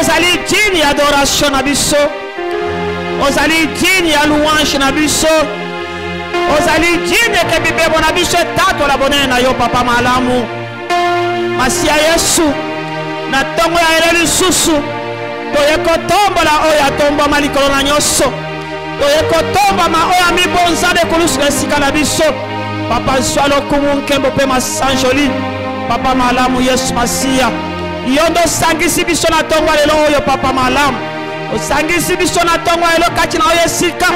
ozali digne ya adoration na biso, ozali digne ya louange na biso, ozali digne ke bibebo na biso etatola bonene na yo papa malamu. Masia Yesu na tongo ya ele lisusu toye kotombola oyo atombwama likolo na nyonso, toye kotombama oyo amibonza de kolusuka esika na biso. Papa zwa lokumu nkembo mpe masanjoli papa malamu Yesu Masia. Yo ndo osangisi biso na tongo lelo oyo papa malamu, osangisi biso na tongo lelo kati na oyo esika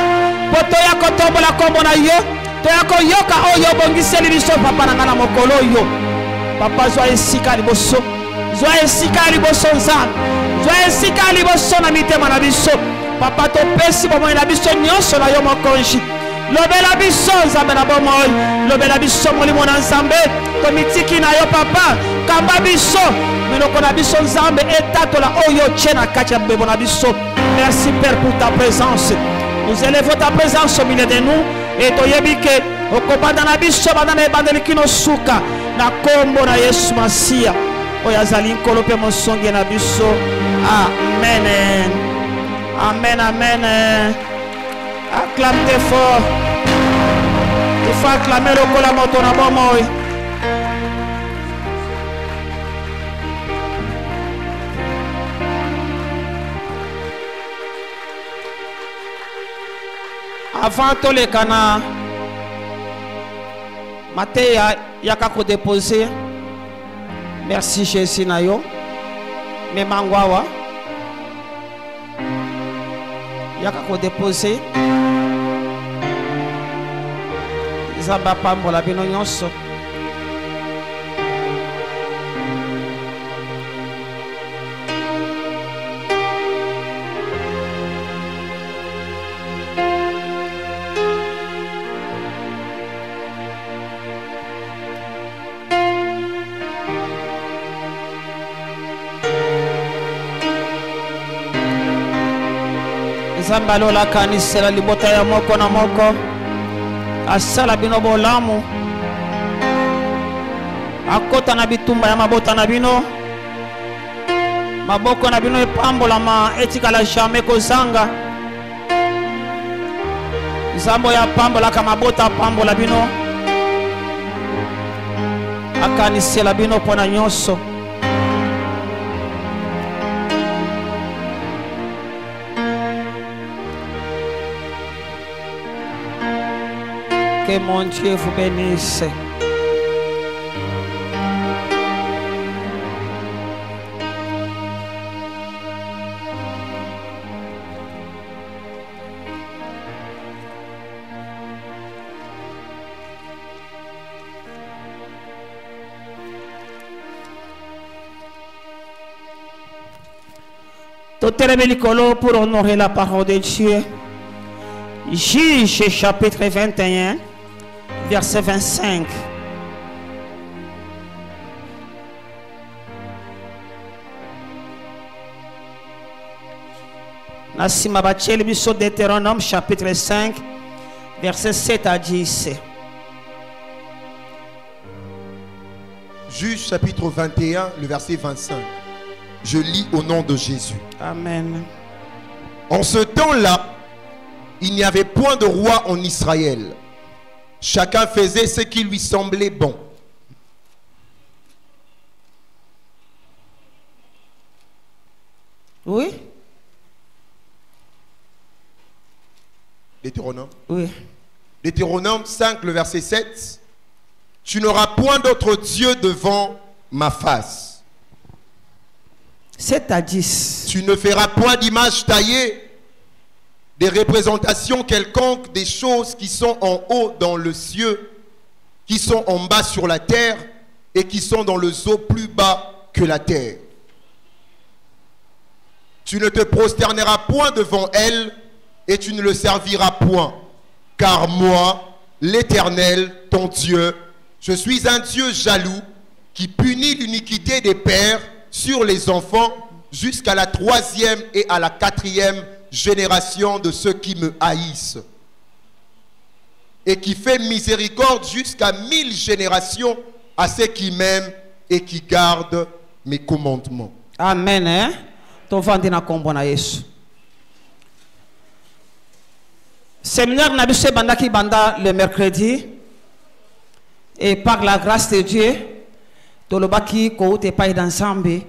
po toya kotombola kombo na yo, toya koyoka oyo obongiseli biso papa na nga na mokolo oyo. Papa zwa esika liboso, zwa esika liboso nzambe, zwa esika liboso na mitema na biso. Papa topesi bomoi na biso nyonso na yo mokonzi. Lobela biso nzambe na bomoi, lobela biso molimo na nzambe tomitiki na yo papa. Kamba biso minoko na biso nzambe etatola oyo tie na kati ya bebo na biso. Merci Père pour ta présence. Nous élevons ta présence au milieu de nous et toyebi ke okobanda na biso banda na ebandeli kino suka na kombo na Yesu Masia oyo azali nkolo mpe mosongi na biso. Amen. Amen, amen. Acclame-te fort. Il faut acclamer le kola moto na bomoi. Avant tout les cana Mateya yaka ko déposer. Merci Jésus na yo. Me mangwawa yaka ko déposer. Zamba pambola bino nyonso. Zamba lola kanisela libota ya moko na moko. Asala bino bolamu akota na bitumba ya mabota na bino, maboko na bino epambolama etikala jamais kozanga. Nzambo ya pambolaka mabota pambola bino akanisela bino pona nyonso. Que mon Dieu vous bénisse. Toteleme likolo pour honorer la parole de Dieu. Juge chapitre 21. Verset 25. Nasima bacheli biso Deutéronome chapitre 5 verset 7 à 10. Juge chapitre 21 le verset 25. Je lis au nom de Jésus. Amen. En ce temps-là, il n'y avait point de roi en Israël. Chacun faisait ce qui lui semblait bon. Oui. Deutéronome. Oui. Deutéronome 5, le verset 7. Tu n'auras point d'autre Dieu devant ma face. 7 à 10. Tu ne feras point d'image taillée, des représentations quelconques des choses qui sont en haut dans le ciel, qui sont en bas sur la terre et qui sont dans le zoo plus bas que la terre. Tu ne te prosterneras point devant elles et tu ne le serviras point, car moi, l'Éternel, ton Dieu, je suis un Dieu jaloux qui punit l'iniquité des pères sur les enfants jusqu'à la 3e et à la 4e génération de ceux qui me haïssent, et qui fait miséricorde jusqu'à 1000 générations à ceux qui m'aiment et qui gardent mes commandements. Amen. Hein? tovandi na kombo na Yesu. Séminaire na biso bandaki banda le mercredi, et par la grâce de Dieu tolobaki ko te pai d'ensemble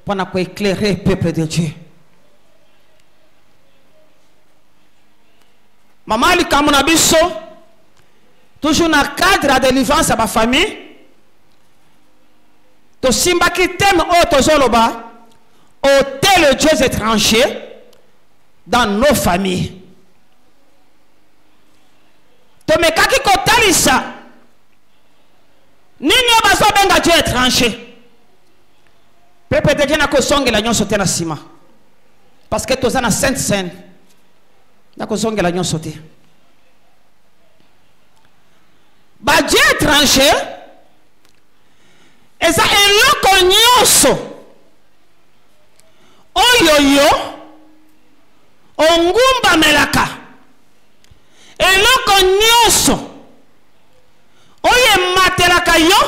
pour na ko éclairer le peuple de Dieu. Maman li kamona biso toujours na cadre de délivrance à ma famille. To simba ki thème o tozoloba ôter le Dieu étranger dans nos familles. To mekaki ko talisa nini bazo benga Dieu étranger. Pepe de Dieu na ko songela nyonso te na sima. Parce que toza na Sainte Seine. Na ko songela nyonso te. Ba Dieu étranger eza eloko nyonso oyoyo ongumba melaka eloko nyonso oye matelaka yo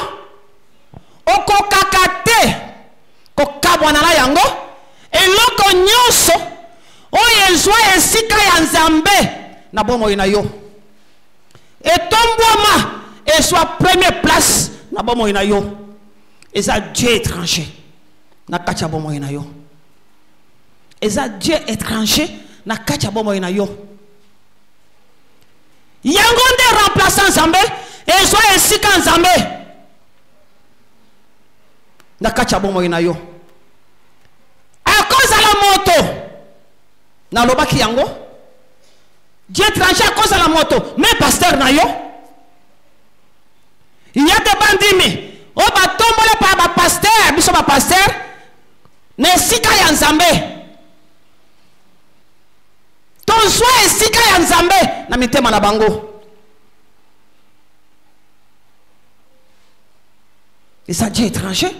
okokaka te kokabwana na yango eloko nyonso oye ezwa esika ya Nzambe na bomoi na yo etombwama ezwa première place na bomoi na yo eza Dieu étranger na kacha bomoi na yo eza Dieu étranger na kacha bomoi na yo yango nde remplaçant Nzambe ezwa esika Nzambe na kacha bomoi na yo a cause la moto na lobaki yango Dieu étranger à cause la moto mais pasteur na yo il y a des bandits o ba tombola pa ba pasteur biso ba pasteur ne sika ya Nzambe ton soi sika ya Nzambe na mitema na bango. Et ça Dieu étranger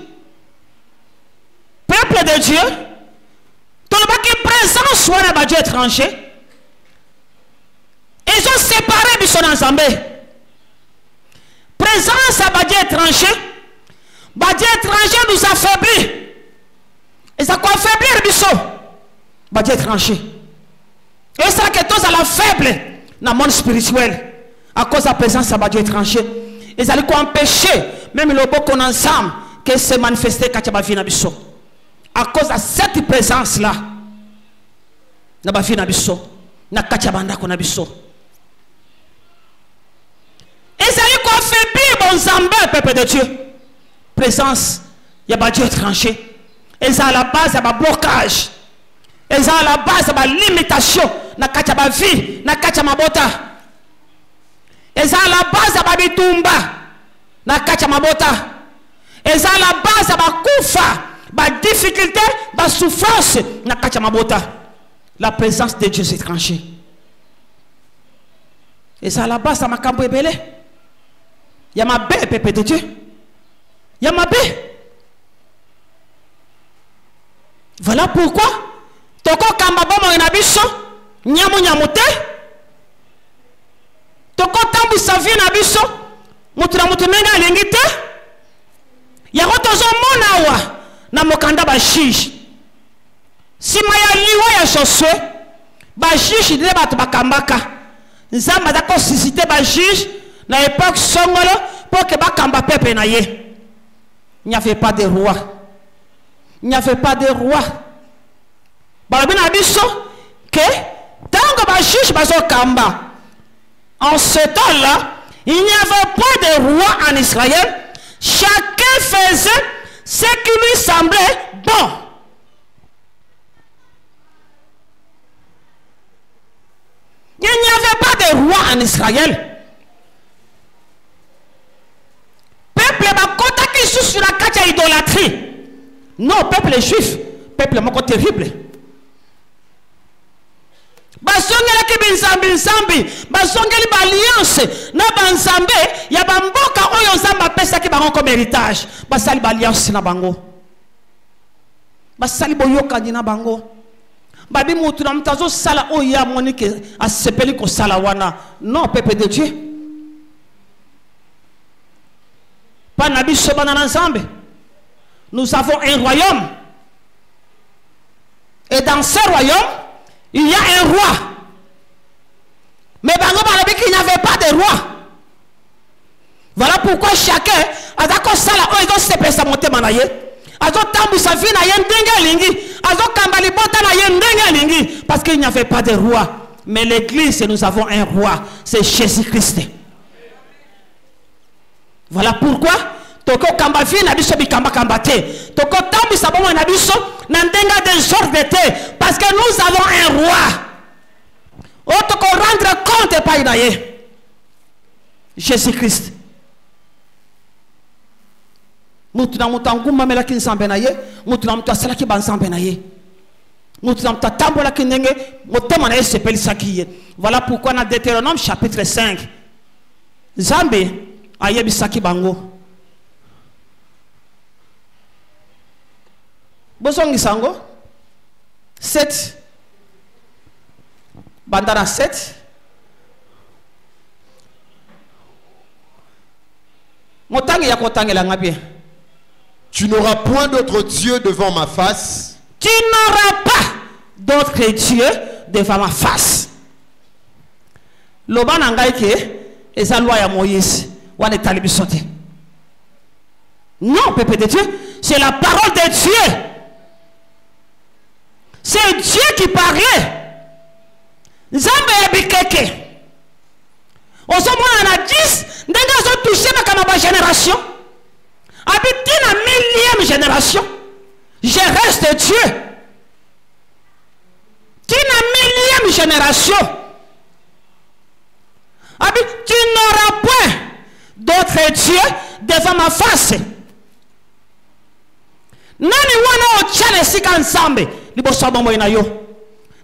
peuple de Dieu ton baki présence soit na ba Dieu étranger ils ont séparé biso na Nzambe présence à ba Dieu étranger. Dieu étranger nous affaiblit. Et ça quoi affaiblir biso? Dieu étranger. Et ça que tous à la faible dans le monde spirituel à cause de la présence de Dieu étranger. Et ça quoi empêcher même le beau qu'on ensemble que se manifester quand tu vas venir biso. À cause de cette présence là, na ba venir biso, na kacha banda ko na biso. Et ça quoi affaiblir bon Nzambe peuple de Dieu. Présence, il y a pas Dieu étranger. Et ça à la base, il y a un blocage. Et ça à la base, il y a une limitation. Na kacha ba vie, na kacha mabota. Et ça à la base, il y a un bitumba. Na kacha mabota. Et ça à la base, il y a un kufa, ba difficulté, ba souffrance. Na kacha mabota. La présence de Dieu étranger. Et ça à la base, il y a un cambo ebele. Il y a ma belle peuple de Dieu. Yamabe. Voilà pourquoi toko kamba bomo inabiso nyamu nyamute toko tambu savi nabiso mutu na mutu menga alingite yako tozo mona wa na mokanda ba shish sima ya liwa ya Josue ba shish de batu bakambaka nzamba da ko susciter ba shish na époque songolo pour que bakamba pepe na ye. Il n'y avait pas de roi. Il n'y avait pas de roi. En ce temps-là, il n'y avait pas de roi en Israël. Chacun faisait ce qui lui semblait bon. Il n'y avait pas de roi en Israël. Peuple bakota qui sur la kacha idolâtrie. Non, peuple juif, peuple moko terrible. Basongela ki binzambi nzambi, basongeli ba alliance na banzambe ya bamboka oyo nzamba pesa ki bango comme héritage. Basali ba alliance na bango. Basali boyoka na bango. Babi mutu na mtazo sala oya monike asepeli ko sala wana. Non, peuple de Dieu. Pas nabi sobana ensemble. Nous avons un royaume. Et dans ce royaume, il y a un roi. Mais bango balobi qu'il n'y avait pas de roi. Voilà pourquoi chacun a d'accord ça là, ils ont se pesa monter manaye. Azo tambu sa vie na yen denga lingi. Azo kambali bota na yen denga lingi. Parce qu'il n'y avait pas de roi. Mais l'église, nous avons un roi. C'est Jésus-Christ. Voilà pourquoi toko kamba vie na biso bi kamba kambate. Toko tambu sa bomo na biso na denga des ordres d'été. Parce que nous avons un roi. Oh toko rendre compte pa inaye. Jésus-Christ. Mutuna mutanguma mela kinsambe na ye, mutuna mutasala ki bansambe na ye. Mutuna mutatambola kinenge, motema na ye sepeli sakiye. Voilà pourquoi dans Deutéronome chapitre 5, Zambe ayebi saki bango. Bosongi sango 7 bandana 7 motangi ya kotangela ngabie. Tu n'auras point d'autre Dieu devant ma face. Tu n'auras pas d'autre Dieu devant ma face. Loba nangai ke eza loi ya Moïse wana talibi sote. Non, peuple de Dieu, c'est la parole de Dieu. C'est Dieu qui parlait. Nzambe yabikeke. Osomona na 10 ndenge zo toucher na kama génération. Habité la 1000e génération, je reste Dieu. Qui la 1000e génération, tu n'auras point d'autre Dieu devant ma face. Nani wana ochale sika nsambe liboso bombo ina yo.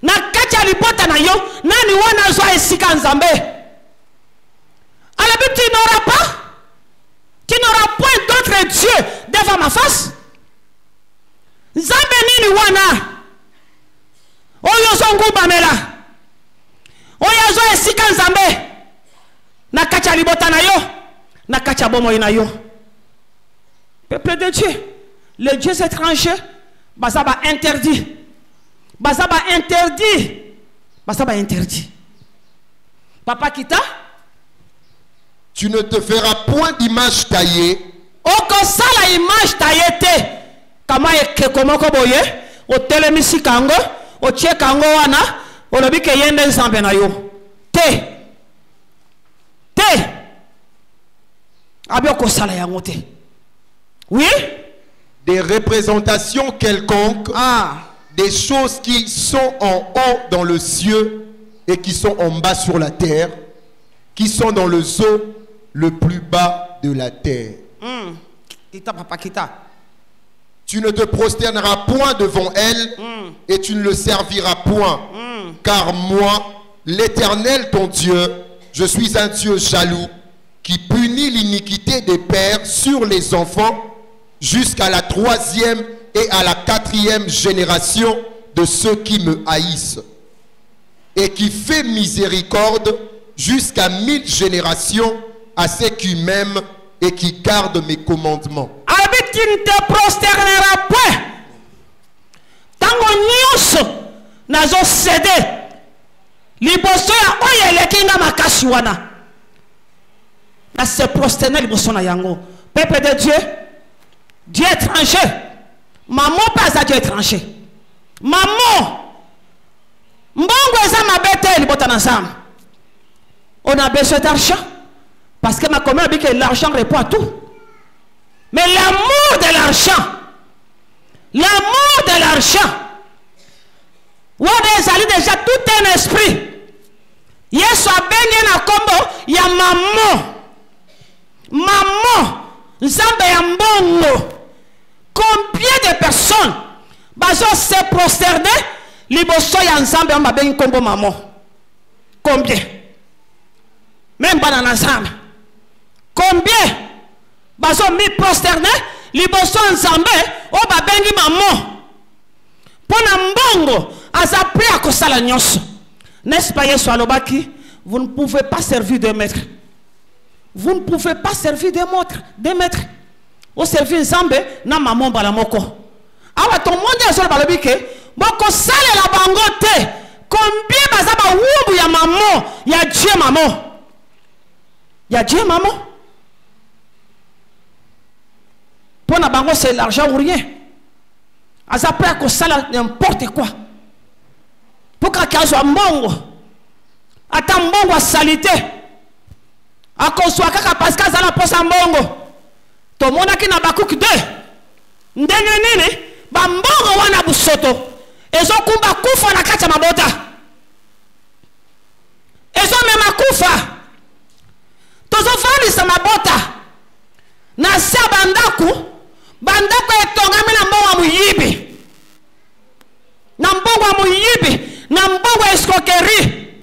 Na kacha lipota na yo, nani wana zo sika nsambe. Alors tu n'auras pas. Tu n'auras point d'autre Dieu devant ma face. Zambe nini wana. Oyo zongu bamela. Oyo zo esika nzambe. Na kacha libota na yo. Na kacha bomo ina yo. Peuple de Dieu. Les dieux étrangers. Bazaba interdit. Bazaba interdit. Bazaba interdit. Papa Kita. Tu ne te feras point d'image taillée. Oko sala image taillée. Kama eke komoko boye. O telemisi kango. O che kango wana. O lobi ke yende nsambe na yo. Te. Abi oko sala yango te. Oui? Des représentations quelconques. Des choses qui sont en haut dans le ciel et qui sont en bas sur la terre. Qui sont dans le zoo le plus bas de la terre. Tu ne te prosterneras point devant elle et tu ne le serviras point. Car moi, l'Éternel ton Dieu, je suis un Dieu jaloux qui punit l'iniquité des pères sur les enfants jusqu'à la 3e et à la 4e génération de ceux qui me haïssent. Et qui fait miséricorde jusqu'à 1000 générations à ceux qui m'aiment et qui gardent mes commandements. Tu ne te prosterneras point. Tango nyonso nazo cédé. Liboso ya oye lekinga makasi wana. Na se prosterner liboso na yango. Peuple de Dieu, Dieu étranger. Maman pas à Dieu étranger. Maman. Mbongo eza mabete libota na nzambe. On a besoin d'argent. Parce que ma commune dit que l'argent répond à tout. Mais l'amour de l'argent, on a déjà tout un esprit. Yesu a béni na kombo ya maman, nzambe ya mbongo. Combien de personnes bazo se prosterner liboso ya nzambe on béni kombo maman? Combien? Même pas dans ensemble. Combien bazo mi prosterner liboso nzambe o babengi maman pona mbongo azapri akosala nyonso. N'est-ce pas Yesu alobaki? Vous ne pouvez pas servir de maître. Vous ne pouvez pas servir de maître. O servir nzambe na maman bala moko. Awa ton monde azo balobi ke boko sale la bango te. Combien baza ba wumbu ya maman, ya Dieu maman. Ya Dieu maman. Pour na bango c'est l'argent ou rien. Aza prêt à sala n'importe quoi. Pour qu'à soit mbongo. Ata mbongo salité. A soit kaka parce que zala posa mbongo. To mona ki na bakuki de. Ndenge nini ba mbongo wana busoto. Ezo kumba kufa na kacha mabota. Ezo mema kufa. Tozo fani sa mabota. Na sa bandaku. Bandaku etongami na mbongo muyibi. Na mbongo muyibi. Na mbongo escroquerie.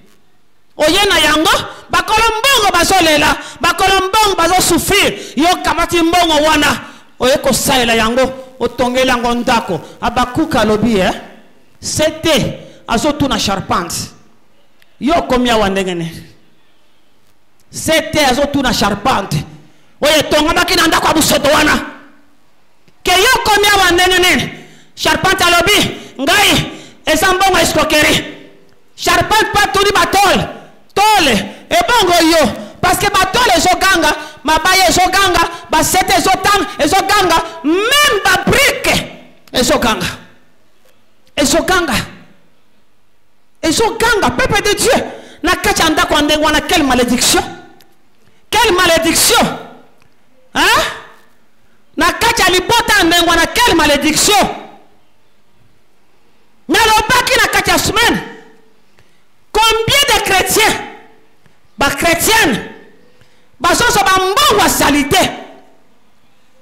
Oye na yango. Bakolo mbongo bazo lela. Bakolo mbongo bazo souffrir. Yo kamati mbongo wana. Oye ko saela yango. Otongela ngondako. Abakuka lobi C'était azotu na charpente. Yo komia wandengene. C'était azotu na charpente. Oye tonga makina ndako abusoto wana. Ke yo komia wandengene. Charpente alobi ngai ezambongo escroquerie. Charpente pas tout batole. Tole e bongo yo parce que batole ezoganga, mabaye ezoganga, ba sete ezotang ezoganga, même ba brique ezoganga. Ezoganga. Ezoganga, peuple de Dieu. Na kachanda kwa ndengwana, quelle malédiction. Quelle malédiction. Hein? Na kacha libota ndengwana, quelle malédiction. Na lobaki na kacha semaine. Combien de chrétiens, ba chrétiennes, ba soso ba mbongo wa salité.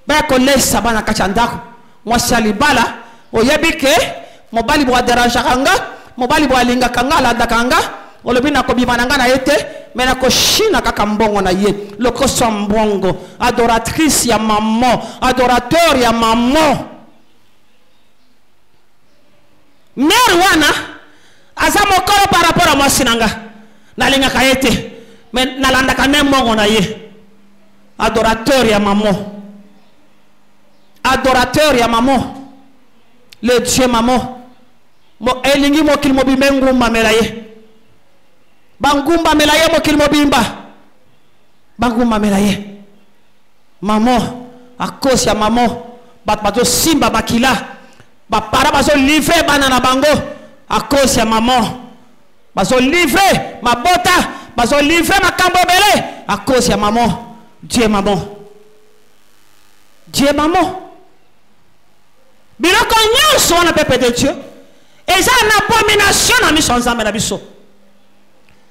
Ba kolesa bana kachanda ko. Mwa salibala oyebike mobali bwa dérange kanga, mobali bwa linga kanga la dakanga, olobi na kobima nanga na yete, mais na ko shina kaka mbongo na ye. Loko so mbongo, adoratrice ya maman, adorateur ya maman. Mère wana aza mokolo par rapport à moi sinanga. Na linga ka yete, mais na landa ka mbongo na ye. Adorateur ya maman. Adorateur ya maman. Le Dieu maman. Mo elingi mo kilmo bimengumba melaye. Bangumba melaye mo kilmo bimba. Bangumba melaye. Maman, à cause ya maman, bato simba bakila. Ba para bazo livrer banana bango à cause ya maman. Bazo livrer ma bota, bazo livrer ma kambobele à cause ya maman. Dieu maman. Dieu maman. Biloko nyonso wana peuple de Dieu. Et ça une abomination dans mission nzambe na biso.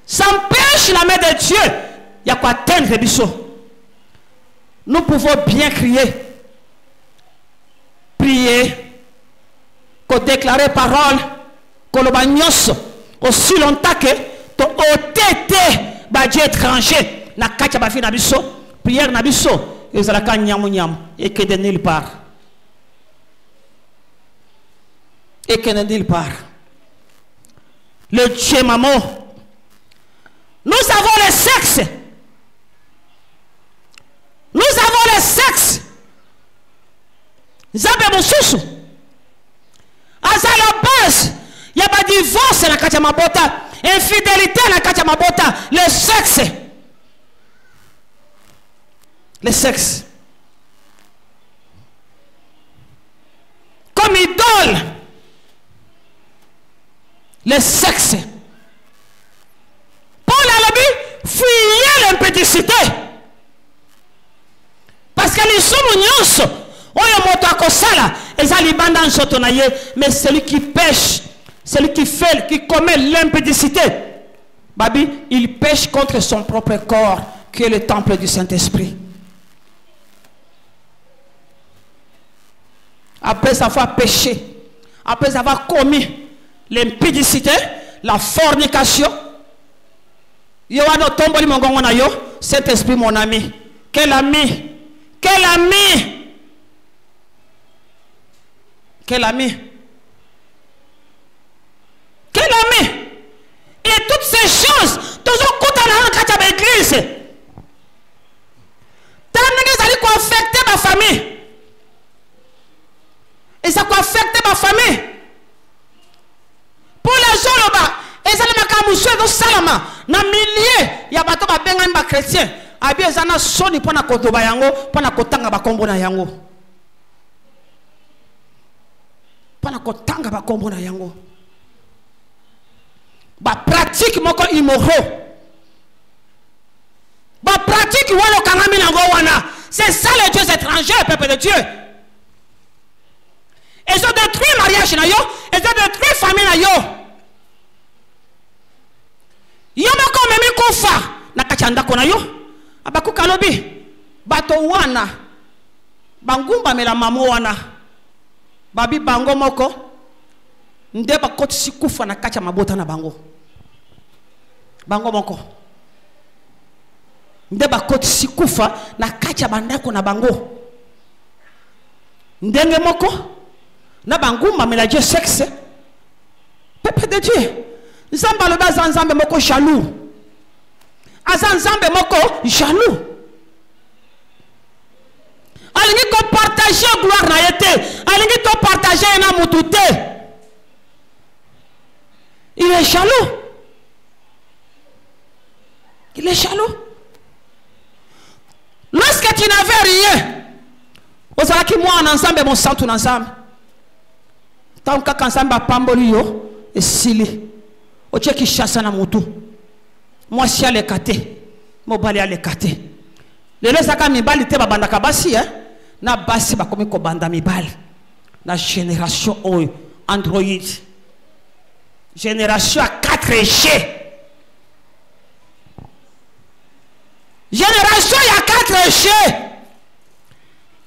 Ça empêche la main de Dieu. Il y a quoi atteindre biso. Nous pouvons bien crier, prier, qu'on déclare parole, qu'on le bagnos aussi longtemps que ton OTT ba Dieu étranger na kacha ba fi na biso, prière na biso, et ça la ka nyamu nyam et que de nulle part. Et que de nulle part. Le Dieu maman. Nous avons le sexe. Nous avons le sexe. Zabe mususu. Asa la base. Il y a pas divorce na kacha mabota. Infidélité na kacha mabota. Le sexe. Le sexe. Comme idole. Le sexe. Paul a dit, fuyez l'impudicité. Parce que les sommes mais celui qui pêche, celui qui fait, qui commet l'impudicité, Babi, il pêche contre son propre corps, qui est le temple du Saint-Esprit. Après avoir péché, après avoir commis l'impudicité, la fornication, cet esprit, mon ami, quel ami, quel ami, quel ami, quel ami, et toutes ces choses, toujours quand on a l'église, ça peut affecter ma famille, et ça peut affecter ma famille. salama na milliers ya bato ba benga ba chrétien abi ezana soni pona kotoba yango pona kotanga ba kombo na yango pona kotanga ba kombo na yango ba pratique moko immoraux ba pratique walo kangami nango wana. C'est ça les dieux étrangers, peuple de Dieu. Ils ont détruit le mariage na yo, ils ont détruit la famille na yo. Yo moko memi kufa na kachanda kona yo. Abaku kalobi bato wana bangumba mela mamo wana. Babi bango moko nde bakoti sikufa na kacha mabota na bango. Bango moko nde bakoti sikufa na kacha bandako na bango. Ndenge moko na bangumba mela Dieu sexe. Peuple de Dieu. Nzamba le bas nzambe moko jaloux. Azanzambe moko jaloux. Alingi ko partager gloire na yete. Alingi ko partager na mutute. Il est jaloux. Il est jaloux. Lorsque tu n'avais rien, vous avez qui moi en ensemble mon sang tout ensemble. Tant que ensemble a pamboli yo et sili. O tche qui chasse na mutu. Moi si ale kate, mo bali ale kate. Le saka mi bali te babanda kabasi na basi ba komi ko banda mi bali. La génération Android. Génération à 4G. Génération il y a 4G.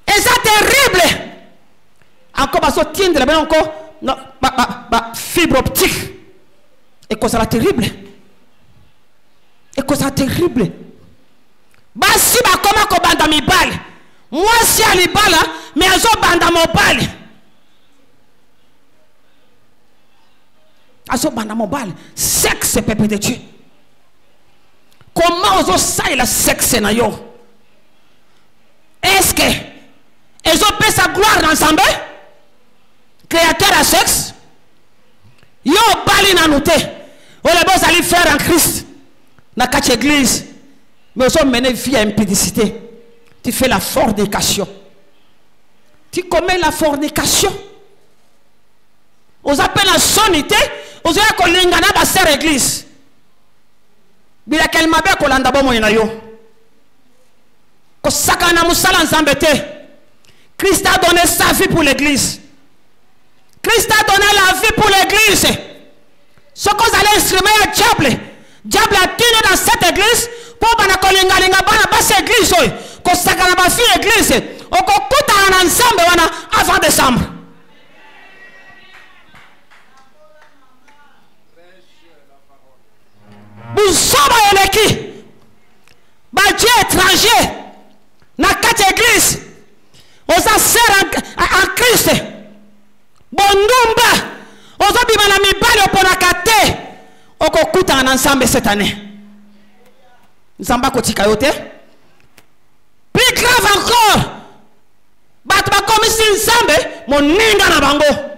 Et c'est terrible. Encore parce que tiendre mais encore non fibre optique. Et que ça terrible. Et que ça terrible. Basi ba comment ko banda mi bal. Moi si ali bala mais azo banda mo bal. Azo banda mo bal. Sexe peuple de Dieu. Comment ozo sai la sexe na yo? Est-ce que ils ont fait sa gloire ensemble? Créateur à sexe? Yo bali na noté. On les beaux aller faire en Christ. Na quatre église. Mais ils ont mené vie à impudicité. Tu fais la fornication. Tu commets la fornication. On appelle la sonité. On dit qu'on l'ingana ba sœur église. Bila quel mabe ko landa bo moyena yo. Ko sakana musala nzambe te. Christ a donné sa vie pour l'église. Christ a donné la vie pour l'église. Ce qu'on allait instrumer le diable. Diable a tenu dans cette église pour bana kolinga linga bana basse église oi. Ko sakana ba fi église. O ko kuta na nzambe wana avant décembre. Buzoba eleki. Ba Dieu étranger. Na quatre églises. Oza sert en Christ. Bondumba. Oza bimana mibali oponakate. Oko kuta na nzambe cette année. Nzamba kotika yote. Plus grave encore. Bat ba komisi nzambe moninga na bango.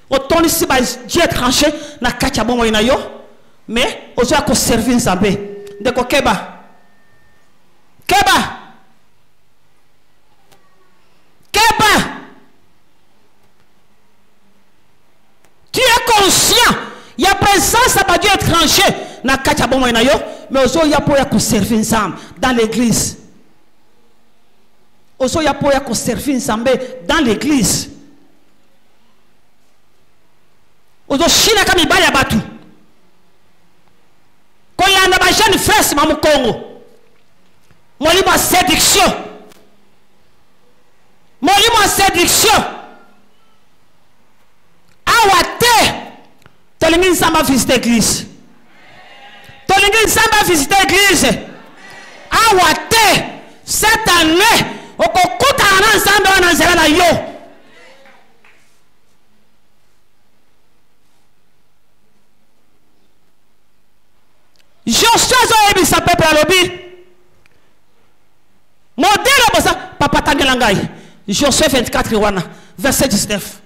Otoni si ba Dieu étranger na kacha bongo ina yo. Mais oza ko servir nzambe. Ndeko keba. Keba. Keba. Tu es conscient. Il y a présence à Dieu étranger. Na kacha bongo ina yo. Mais ozo ya po ya ko servir nzambe dans l'église. Ozo ya po ya ko servir nzambe dans l'église. Ozo shina kami baya batu. Quand il y a un jeune frère, c'est mon Congo. Moi, il m'a séduction. Moi, il m'a séduction. Awate. Tolingi Samba visite l'église. Tolingi Samba visite l'église. Awate. Cette année, au kokuta ensemble on a na yo. Josué a sa peuple à l'obi. Modèle pour ça, papa Tangelangai. Josué 24, verset 19.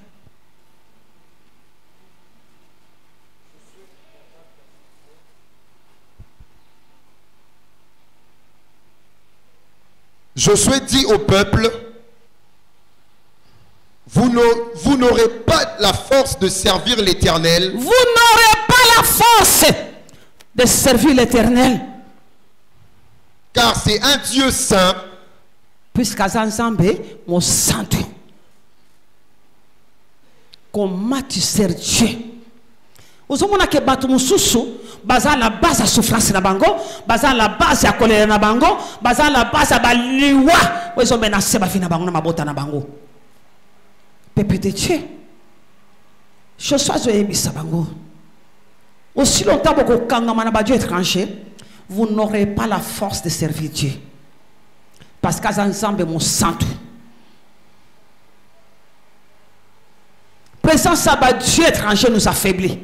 Josué dit au peuple, vous n'aurez pas la force de servir l'Éternel. Vous n'aurez pas la force de servir l'Éternel. Car c'est un Dieu saint. Puisqu'Azanzambe, mon saint. Comment tu sers Dieu? Vous avez que batu mususu, baza la base à souffrance na bango, baza la base à colère na bango, baza la base à baliwa. Vous avez menacé ba fina bango na mabota na bango. Peuple de Dieu, je suis à bango. Aussi longtemps que kangama na ba Dieu étranger, vous n'aurez pas la force de servir Dieu. Parce qu'Azanzambe mon saint. Présence à Dieu étranger nous affaiblit.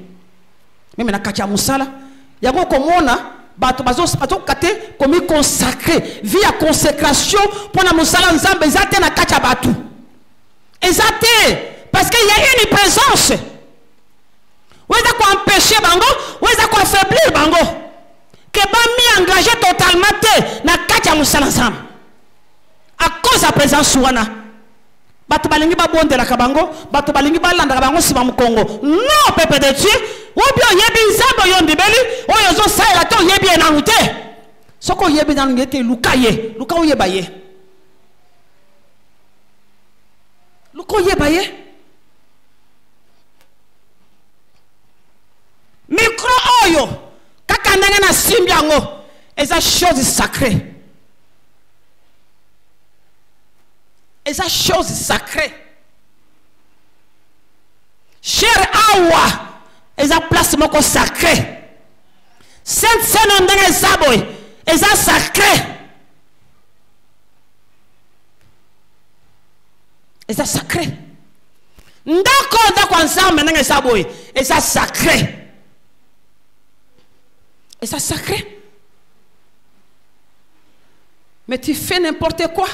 Même na katia musala, yago komona bato bazo kate comme consacré, via consécration pour na musala nzambe ezate na katia batu. Ezate parce qu'il y a une présence. Ou est-ce qu'on empêcher bango, ou est-ce qu'on affaiblir bango. Que ba mi engagé totalement te na katia musala nzambe. À cause de la présence wana. Bato balingi ba bonde la kabango, bato balingi ba landa kabango si ba mukongo. Non, peuple de Dieu. Ou bien yebi nzambo yondi beli, o yozo sa la to yebi na ngute. Soko yebi na ngete lukaye, luka o yebaye. Luka o yebaye. Micro oyo, kaka ndenge na simbiango, eza chose sacrée. Et ça chose sacrée. Cher Awa, et ça place moko sacré. Sainte Seine ndenge saboy, et ça sacré. Et ça sacré. Ndako ensemble ndenge saboy, et ça sacré. Et ça sacré. Mais tu fais n'importe quoi.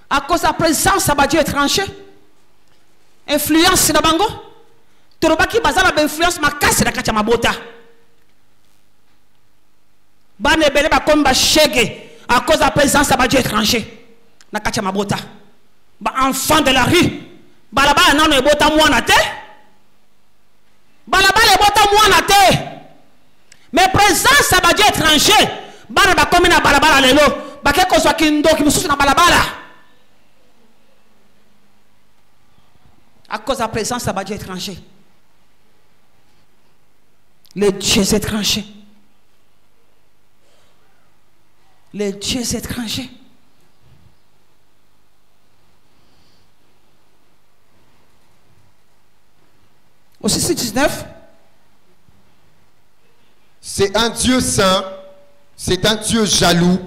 À cause de la présence de Dieu étranger, influence na bango, torobaki bazala ba influence makasi na kati ya mabota. Bane bele ba komba shege à cause de la présence de Dieu étranger na kati ya mabota. Ba enfant de la rue, balaba nano ebota mwana te. Balaba ebota mwana te. Mais présence de Dieu étranger, bana ba komi na balabala lelo, ba ke kozwa kindoki mususu na balabala. À cause de la présence de Dieu étranger. Les dieux étrangers. Les dieux étrangers. Au 6-19. C'est un Dieu saint, c'est un Dieu jaloux.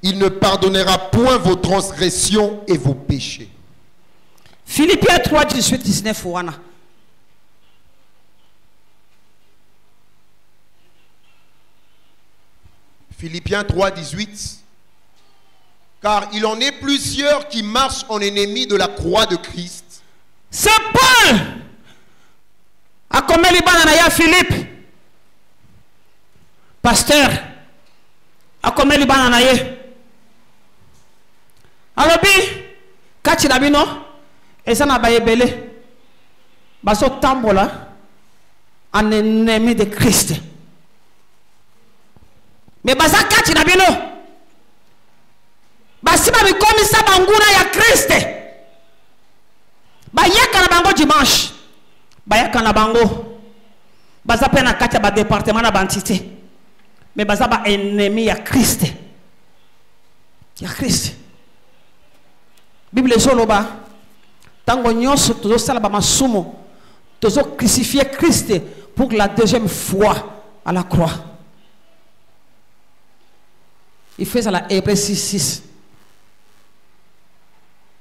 Il ne pardonnera point vos transgressions et vos péchés. Philippiens 3, 18, 19. Wana. Philippiens 3, 18. Car il en est plusieurs qui marchent en ennemis de la croix de Christ. C'est Paul. A comme les bananaya Philippe. Pasteur. A comme les bananaye. Alors, Kachinabino. Et ça n'a pas ébélé. Baso tambola en ennemi de Christ. Mais basa kati na bino. Basiba mi komi sa banguna ya Christ. Bayaka na bango dimanche. Bayaka na bango. Basa pe na kati ba département na bantité. Mais basa ba ennemi ya Christ. Ya Christ. Bible zoloba. Tango nyonso tozo sala ba masumo, tozo crucifier Christ pour la deuxième fois à la croix. Il fait ça la Hébreux 6:6.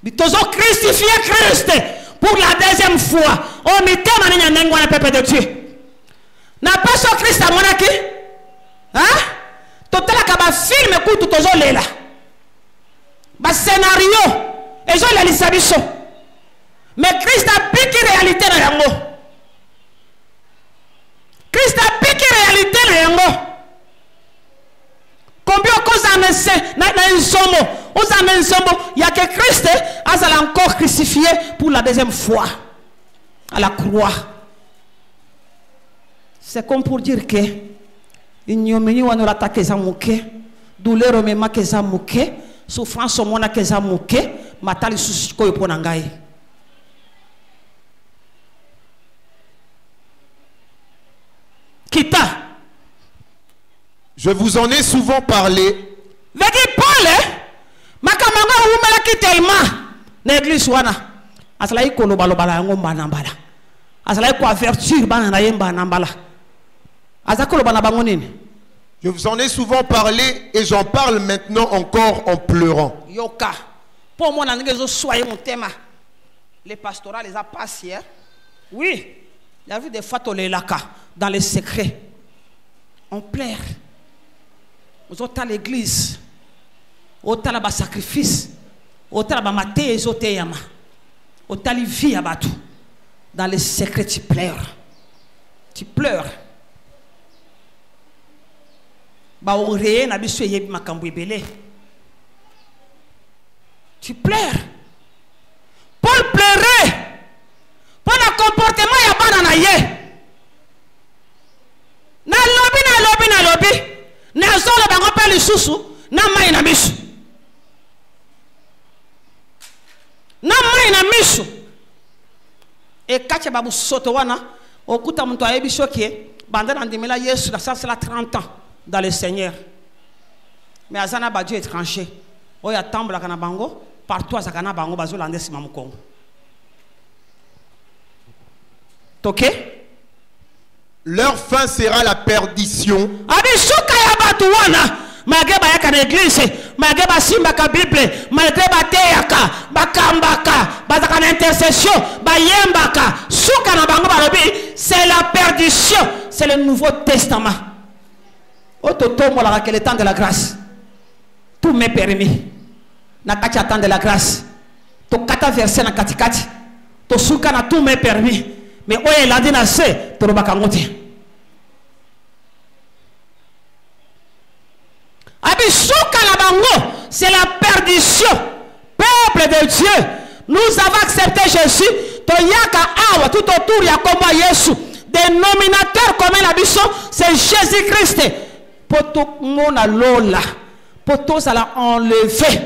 Mais tozo crucifier Christ pour la deuxième fois. Oh mitema ni nyangwa na peuple de Dieu. Na paso Christ a monaki? Hein? Totala ka ba film ku tozo lela. Ba scénario et je la lisabiso. Mais Christ a piqué réalité dans yango. Christ a piqué réalité dans yango. Combien de causes en essaie, na insomo, aux en crucifié pour la deuxième fois à la croix. C'est comme pour dire que ignomini wana attaquer za muke, douleur au même que za muke, souffrance au mona que za muke, matali susi ko yopona ngai. Kita. Je vous en ai souvent parlé. Vegi Paul, makamanga umela kiteima. L'église wana asalai ko lobaloba la ngomba nambala asalai ko avertir bana na yemba nambala azako lobana bango nini. Je vous en ai souvent parlé et j'en parle maintenant encore en pleurant. Yoka pour moi nangezo soyez mon thème les pastorales les apasières. Oui, il y a vu des fatolé laka dans les secrets on pleure aux autres l'église autant la sacrifice autant ba maté ezote yama autant li vie abatu dans les secrets tu pleures ba oré na biso yebi makambo ebele tu pleures. Paul pleurait pour le comportement ya bana na ye na lobi na zolo bango pe lisusu na mai na biso na mai na miso e kache babu soto wana okuta mtu ayebi shokie banda na ndimela Yesu na sala 30 ans dans le Seigneur mais azana ba Dieu étranger oya tambla kana bango partout azakana bango bazolande sima mukongo toke Leur fin sera la perdition. abisuka ya batu wana malgré bayaka na église malgré basimbaka bible malgré bateyaka bakambaka bazaka na intercession bayembaka suka na bango balobi c'est la perdition. C'est le Nouveau Testament ototombolaka que le temps de la grâce tout m'est permis na kati ya temps de la grâce tokata verset na katikati tosuka na tout m'est permis mais oyo elandi na se tolobaka ngo te abisuka na bango c'est la perdition. Peuple de Dieu, nous avons accepté Jésus toyaka awa tout autour ya komba Yesu dénominateur commun la biso c'est Jésus-Christ poto mona lola poto sala enlevé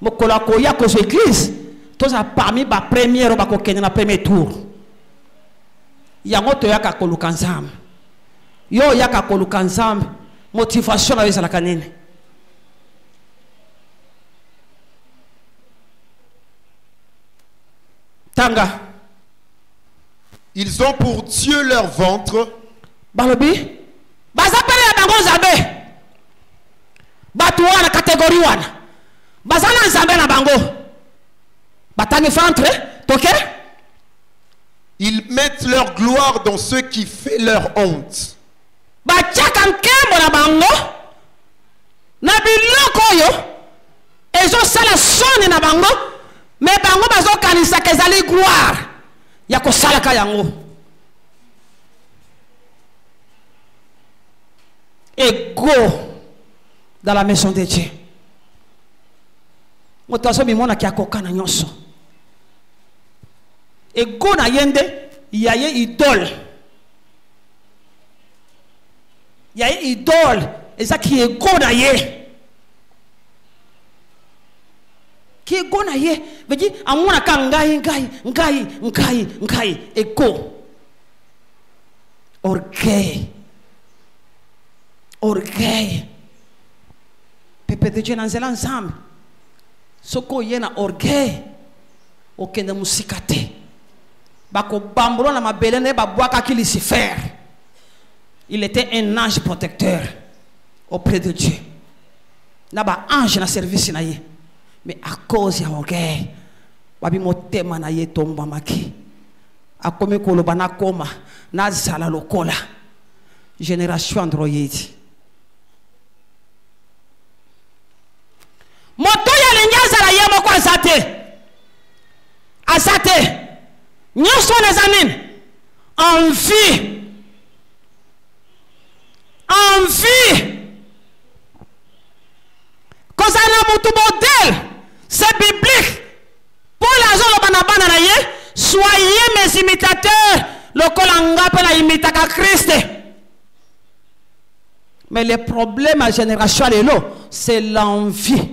mokola koya ko église to sa parmi ba première ba ko kenya na premier tour yango to yaka ko lukanzam yo yaka ko lukanzam motivation na yesa kanene. Tanga. Ils ont pour Dieu leur ventre. Balobi. Bazapele ya bango zabe. Batu wana catégorie wana. Bazana nzambe na bango. Batangi ventre, toke? Ils mettent leur gloire dans ce qui fait leur honte. Bachaka nkembo na bango. Na biloko yo. Ezo sala soni na bango. Mais bango bazo kanisa kezali gloire. Yako sala ka yango. Et go dans la maison de Dieu. Motaso bimona ki akoka na nyonso. Et go na yende yaye idole. Yaye idole eza ki ego na ye. Ki ego na ye veji amuna ka ngai ego. Orgueil. Pepe de Dieu nanzela nzambe. Soko yena orgueil. Okende musikate. Bako bambolo na mabele ne babwaka ki Lucifer. Il était un ange protecteur auprès de Dieu. Naba ange na service na ye. Mais à cause ya orgueil, babi motema na ye tomba maki. Akomi koloba na koma na zala lokola. Génération Android. Moto ya lenyaza la yemo kwa azate. Nyoso na zanine. Envie. Cause un modèle, c'est biblique. Paul a soyez mes imitateurs. Le colanga peut la imiter à Christ. Mais le problème à la génération, c'est l'envie.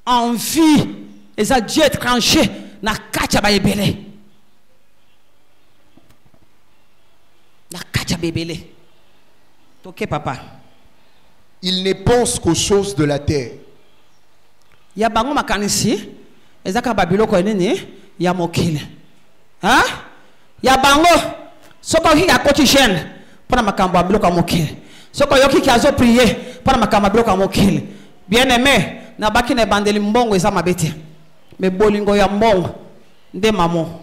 Envie. Et ça, Dieu est tranché. Na kacha ba ebele. Na kacha bébélé. Ok, papa. Il ne pense qu'aux choses de la terre. Ya bango makanisi. Ezaka babilo ko nini? Ya mokile. Hein? Ya bango. Soko ki ya koti chaîne. Pour makambo babilo ko mokile. Soko yoki ki azo prier. Pour makambo babilo ko mokile. Bien aimé. Na baki ne bandeli mbongo eza mabete. Me bolingo ya mbongo nde mamo.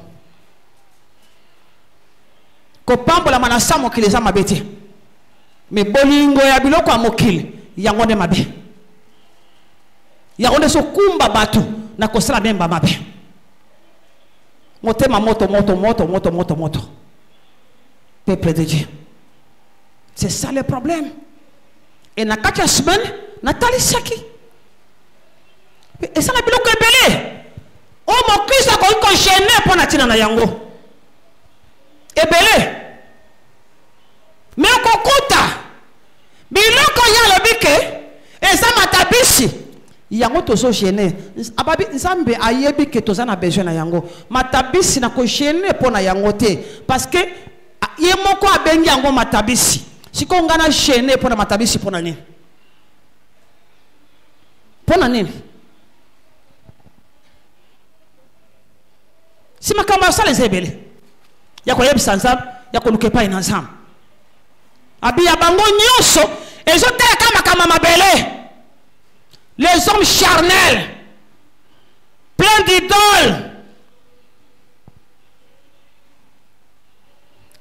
Ko pambola manasa mokile eza mabete. Me bolingo ya biloko ya mokile yango nde mabe. Yango nde so kumba batu na kosala bemba mabe. Motema moto. Peuple de Dieu. C'est ça le problème. Et na kati ya semaine Nathalie Saki. Et ça n'a plus que belé. Oh mon Christ a encore gêné pour natina na yango. Et belé. Mais on kokuta. Biloko ya lobike. Et ça m'a tabisi. Yango tozo gêné. Ababi nzambe ayebi ke toza na besoin na yango. Matabisi na ko gêné pour na yango te. Parce que yemoko abengi yango matabisi. Siko ngana gêné pour na matabisi pour na nini? Pour na nini? Si ma caméra ça les ébélés, il y a quoi y sans ça, il y a quoi nous qui pas ensemble. Abi ya bango nyoso, et je t'ai kama mabélé. Les hommes charnels, pleins d'idoles,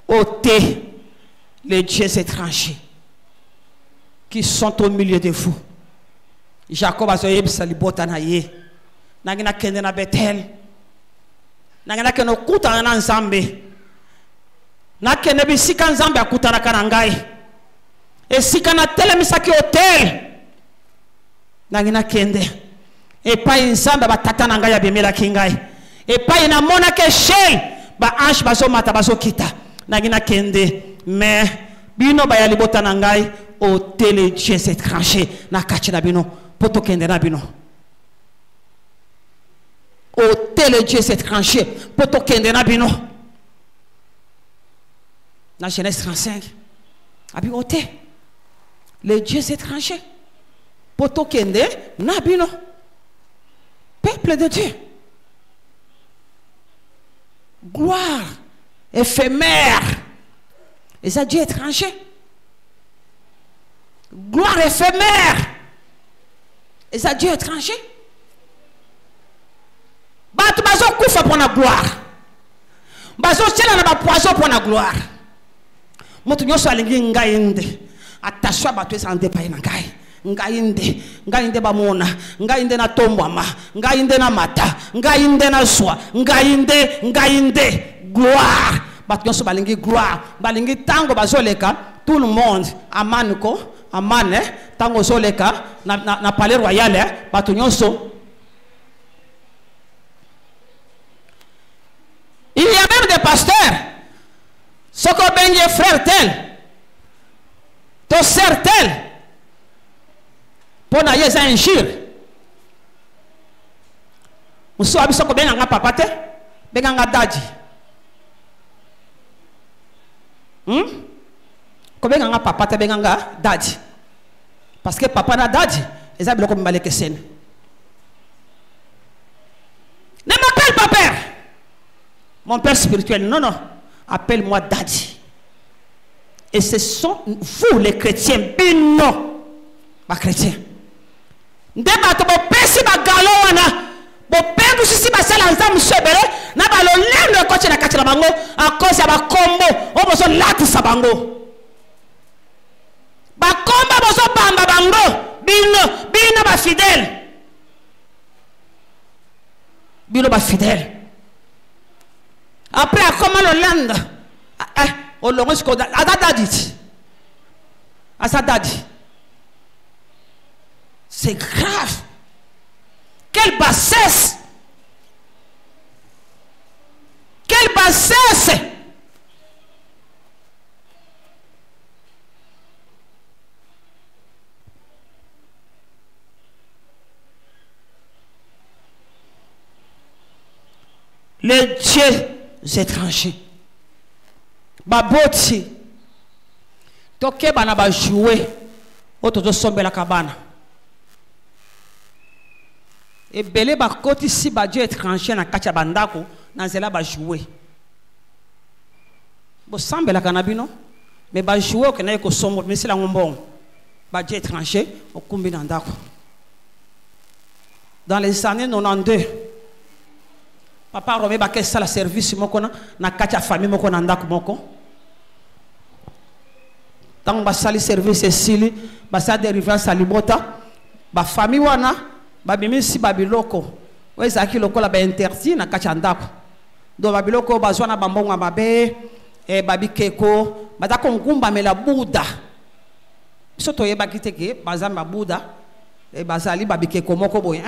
ôtez les dieux étrangers qui sont au milieu de vous. Jacob a zoé salibota na ye, nagina kende na Bethel. Nangana keno kuta na nzambe na kene bisika nzambe akutana kana ngai esika na telemisaki hotel nangina kende epai nzambe batata na ngai ya bemela kingai epai na mona ke shel ba ange baso mata baso kita nangina kende mais bino ba ya libota na ngai hotel Dieu étranger na kati na bino poto kende na bino. Hôtel Dieu étranger pour te kende na bino. Dans Genèse 35, abi hôtel les dieux étrangers pour te kende na bino. Peuple de Dieu. Gloire éphémère. Et ça Dieu étranger. Gloire éphémère. Et ça Dieu étranger. Batu bazo kufa pour la gloire. Bazo tchela na ba poison pour la gloire. Moto nyoso alingi ngainde. Atashwa batu esande pa ina ngai. Ngainde ba mona, ngainde na tombama, ngainde na mata, ngainde na swa, ngainde gloire. Batu nyoso balingi gloire. Balingi tango bazoleka tout le monde amane ko, amane tango zoleka na palais royal batu nyoso. Il y a même des pasteurs. Ce qu'on baigne frère tel. Ton sœur tel. Pour n'aller à un gire. Nous sommes habitués à baigne papa te. Baigne daddy. Quand baigne papa te baigne daddy. Parce que papa na daddy. Ils ont bloqué le scène. Ne m'appelle pas père. Mon père spirituel, non. Appelle-moi daddy. Et ce sont vous les chrétiens, bino, ma chrétien. Ndeba bo pesi ba galowana, bo pengu sisi ba sala nzamu sebele, na ba lo lendo ko tshela katela bango, a cause ya ba kombo, o bo so lati sa bango. Ba komba bo so bamba bango, bino ba fidèle. Bino ba fidèle. Après, comment le land? On l'a reçu à Dadit. À sa daddy. C'est grave. Quelle bassesse! Quelle bassesse! Les dieux étrangers. Baboti. Toke bana ba jouer. Ototo sombe la cabane. Et belé ba koti si ba dieu étranger na kacha bandako na zela ba jouer. Bo sambe la kanabino. Mais ba jouer au kenaye ko somo mais c'est la ngombon. Ba dieu étranger au kumbi nandako. Dans les années 92. Papa Romé Baké ça la service moko na kacha famille moko na ndako moko. Tant ba sali service sili ba sa dérivé salibota ba famille wana ba bimisi babiloko. Weza ki lokola ba interdit na kacha ndako. Do babiloko bazwana bambonga mabe e babikeko batako ngumba mela buda. Soto yeba kiteke bazamba buda e bazali babikeko moko boy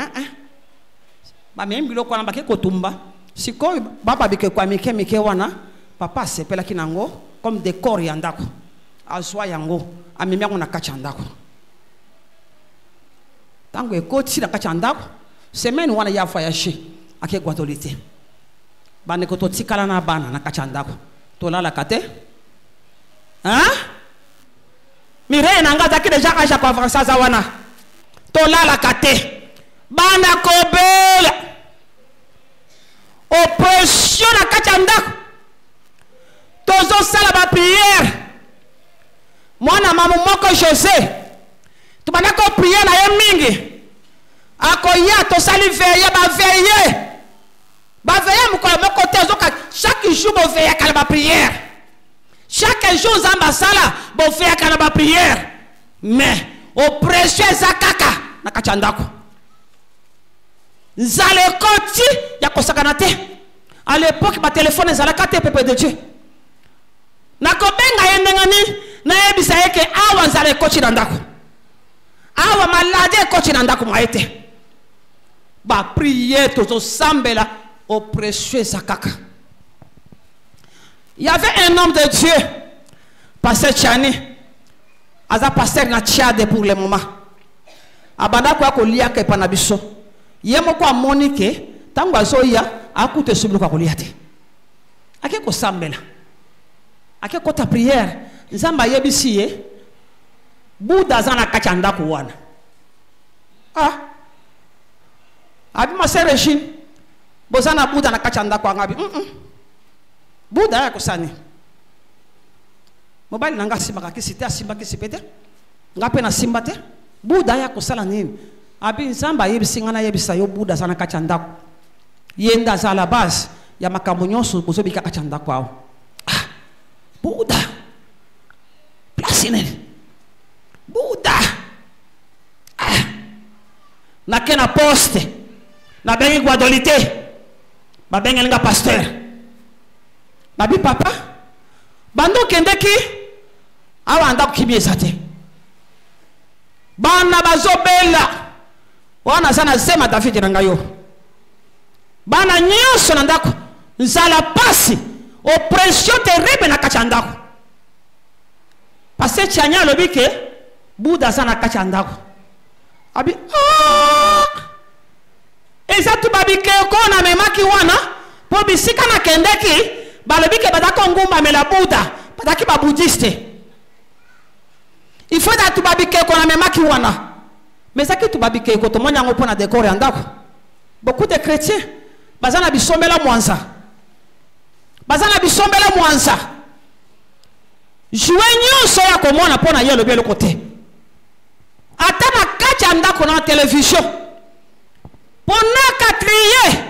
ba même biloko na bakeko tumba. Sikoy baba bike kwa mike wana papa sepela kinango comme décor ya ndako azwa yango amemia na kacha ndako tango ekoti na kacha ndako semaine wana ya voyage ake guadolite bane ko to tikala na bana na kacha ndako to lala kate mire na ngata ki deja kacha kwa française wana to lala kate bana ko bela oppression na kachanda tozo sala ba prière mwana mamu moko José tubana ko prière na ye mingi akoya to sali veiller ba veiller mukolo moko tezo ka chaque jour bo veiller kala ba prière chaque jour zamba sala bo veiller kala ba prière mais oppression zakaka na kachanda ko Zale koti ya kosakanate. À l'époque, ma téléphone est zalakate peuple de Dieu. Na kobenga yendengani na yebisa yeke awa zale koti nandako. Awa malade koti nandako maete. Ba prier toto sambela au précieux sakaka. Il y avait un homme de Dieu, pasteur Tchani, aza pasteur na Tchade pour le moment. Abanda kwa kolia ke panabiso. Yemo kwa monike tangu azoya akute sublu kwa kuliate ake ko sambela ake ko ta prière nzamba yebisiye buda zana kachanda kuwana abi maserejin bozana buda na kachanda kwa ngabi buda ya kusani mobile nanga simba kisite simba kisipete ngape na simba te buda ya kusala nini abi nzamba yebisingana yebisa yo buda sana kachanda yenda za la base ya makambo nyonso bozobika kachanda kwao buda placine buda na kena poste na bengi guadolite ba bengi nga pasteur babi papa bando kendeki awa anda kimieza te bana bazobela wana sana sema David na ngayo bana nyonso na ndako nzala pasi oppression terrible na kacha ndako parce chanya lobike buda sana kacha ndako abi ezatu babike ko na memaki wana po bisika na kendeki balobike badako ngumba mela buda badaki ba buddhiste il faut da tu babike ko na memaki wana. Mais ça qui tu babike ko to monya ngopo na décor andako. Beaucoup de chrétiens bazana bisombela mwanza. Bazana bisombela mwanza. Jouer nyonso ya komona pona yelo belo côté. Ata na kacha andako na télévision. Pona ka crier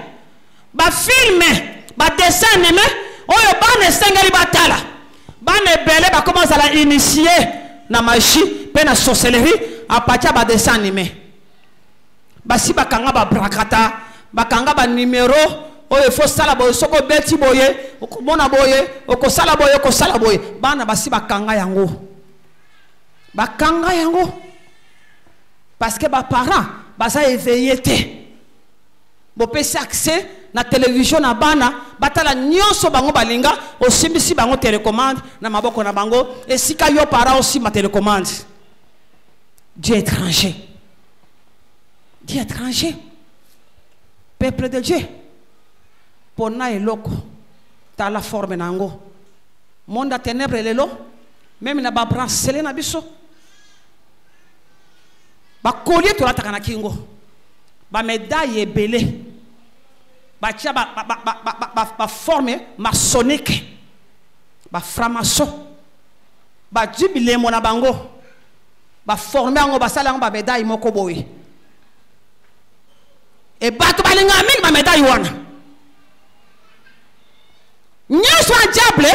ba filmer, ba dessin animé, oyo bana sengeli batala. Bana belé ba commence à la initier na magie, pe na sorcellerie. Apacha ba dessin animé basi bakanga ba brakata bakanga ba numéro oyo fo sala boye soko beti boye okomona boye okosala boye bana basi bakanga yango parce que ba parents basa éveillé te bopesi accès na télévision na bana batala nyonso bango balinga osimbisi bango télécommande na maboko na bango esika yo para aussi ma télécommande. Dieu étranger. Dieu étranger. Peuple de Dieu. Pona eloko ta la forme nango. Monde à ténèbres lelo même na ba bracelet na biso. Ba collier to la takana kingo. Ba médaille ebelé. Ba tia ba forme maçonnique. Ba franc-maçon. Ba jubilé mona bango. Ba former ngo ba sala ngo ba médaille moko boye. Et bato balinga mingi ba médaille wana. Nyeso a diable,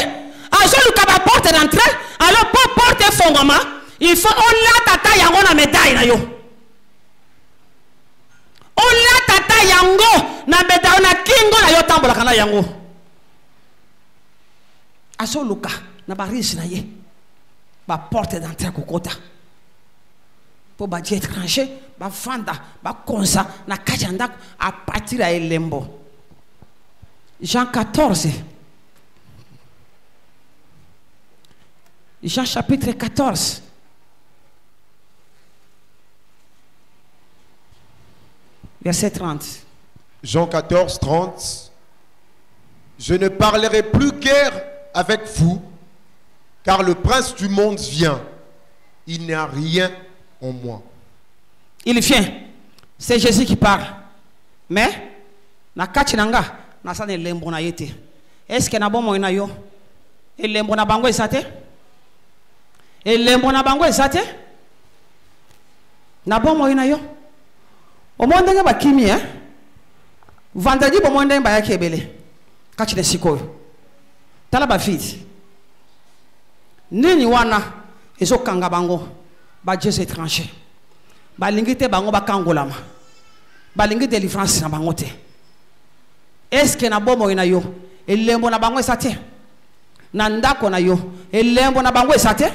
azo luka ba porte d'entrée, alors pour porter fondement, il faut on la tata yango na médaille na yo. On la tata yango na médaille na kingo na yo tambola kana yango. Azo luka na ba riche na ye. Ba porte d'entrée kokota. Pour ba Dieu étranger, ba vanda, ba konsa na kajanda à partir à Elembo. Jean 14. Jean chapitre 14. Verset 30. Jean 14, 30. Je ne parlerai plus guère avec vous, car le prince du monde vient. Il n'y a rien en moi. Il vient. C'est Jésus qui parle. Mais, na kachinanga, na sa ne lembo na yete. Est-ce que na bon mo ina yo? Et lembo na bango esate? Et lembo na bango esate? Na bon mo ina yo? O mo ndenge ba kimi hein? Vendredi bo mo ndenge ba yakebele. Kachine sikoyo. Tala ba fiti. Nini wana ezo kanga bango ba Dieu étranger. Ba lingite bango ba kangolama. Ba lingite délivrance na bango te. Est-ce que na bomo ina yo? Elembo na bango esate? Na ndako na yo? Elembo na bango esate?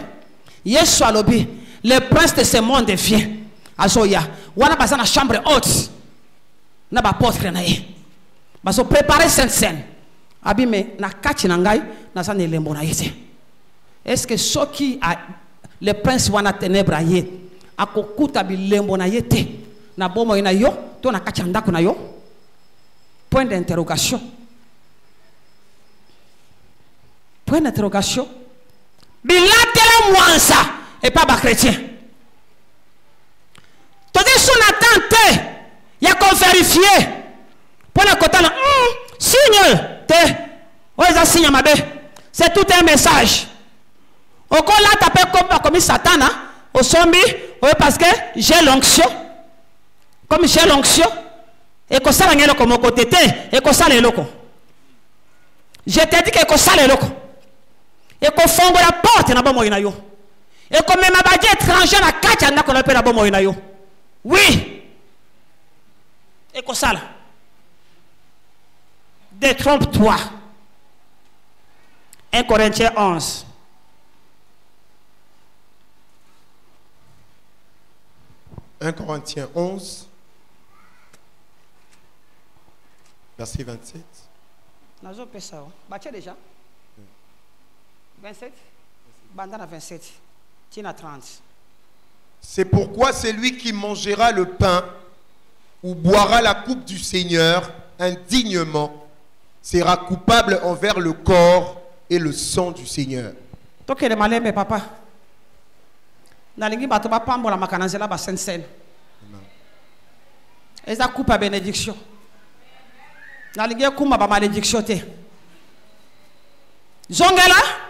Yesu alobi, le prince de ce monde vient. Azoya, wana basa na chambre haute. Na ba porte na ye. Baso préparer sainte scène. Abime na kati na ngai na sa ne lembo na yete. Est-ce que ceux qui a le prince wana ténèbres ye akokuta bilembo na yete na bomo ina yo to na kati ndako na yo? Point d'interrogation. Point d'interrogation. Bilatela mwansa et pas ba chrétien. Todi son attente ya ko vérifier pour la kotana signe te oza signe mabe. C'est tout un message. Au cas là tapé comme Satan au sombi parce que j'ai l'onction. Comme j'ai l'onction et que ça ngelo comme côté et que ça les locaux. Je t'ai dit que ça les locaux. Et qu'on fonde la porte na bomo ina yo. Et qu'on même abadie étranger na kacha na qu'on appelle la bomo ina yo. Oui. Et qu'on ça là. Détrompe-toi. 1 Corinthiens 11. « 1 Corinthiens 11, verset 27. Nazo pesa o. Batia déjà. 27. Bandana 27. Tina 30. C'est pourquoi celui qui mangera le pain ou boira la coupe du Seigneur indignement sera coupable envers le corps et le sang du Seigneur. Toke le malembe papa. Nalingi bato ba pambola makananzela ba sensen. Eza coupe bénédiction. Nalingi kuma ba malédiction te. Zongela.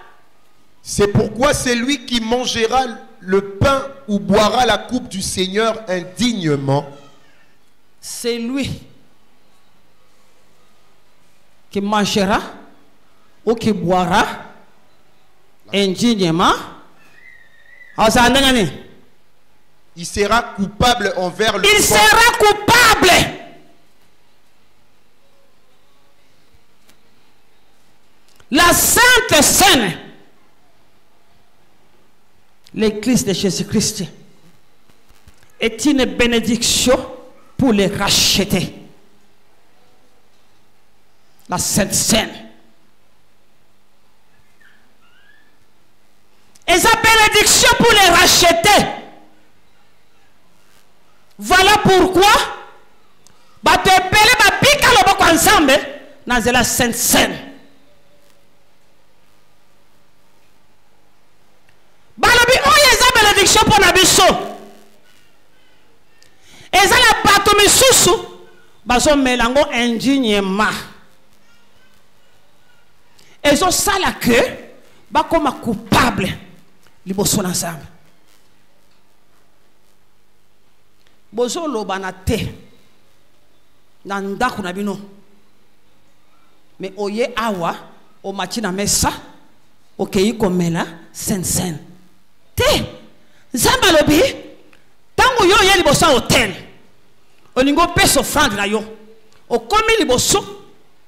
C'est pourquoi celui qui mangera le pain ou boira la coupe du Seigneur indignement, c'est lui qui mangera ou qui boira indignement. il sera coupable envers le corps. Il sera coupable. La Sainte Seine, l'Église de Jésus-Christ, est une bénédiction pour les racheter. La Sainte Seine. Et sa bénédiction pour les racheter. Voilà pourquoi ba te pele ba pika loboko ensemble dans la Sainte Seine. Balobi oyo eza bénédiction pour na biso. Eza la bato misusu bazo melango indignement. Ezo sala que ba koma coupable liboso na ensemble. Bozo loba na te na ndako na bino mais oye awa o machina mesa okei komela sen te zamba lobi tango yo ye liboso hotel olingo pesa offrande na yo o komi liboso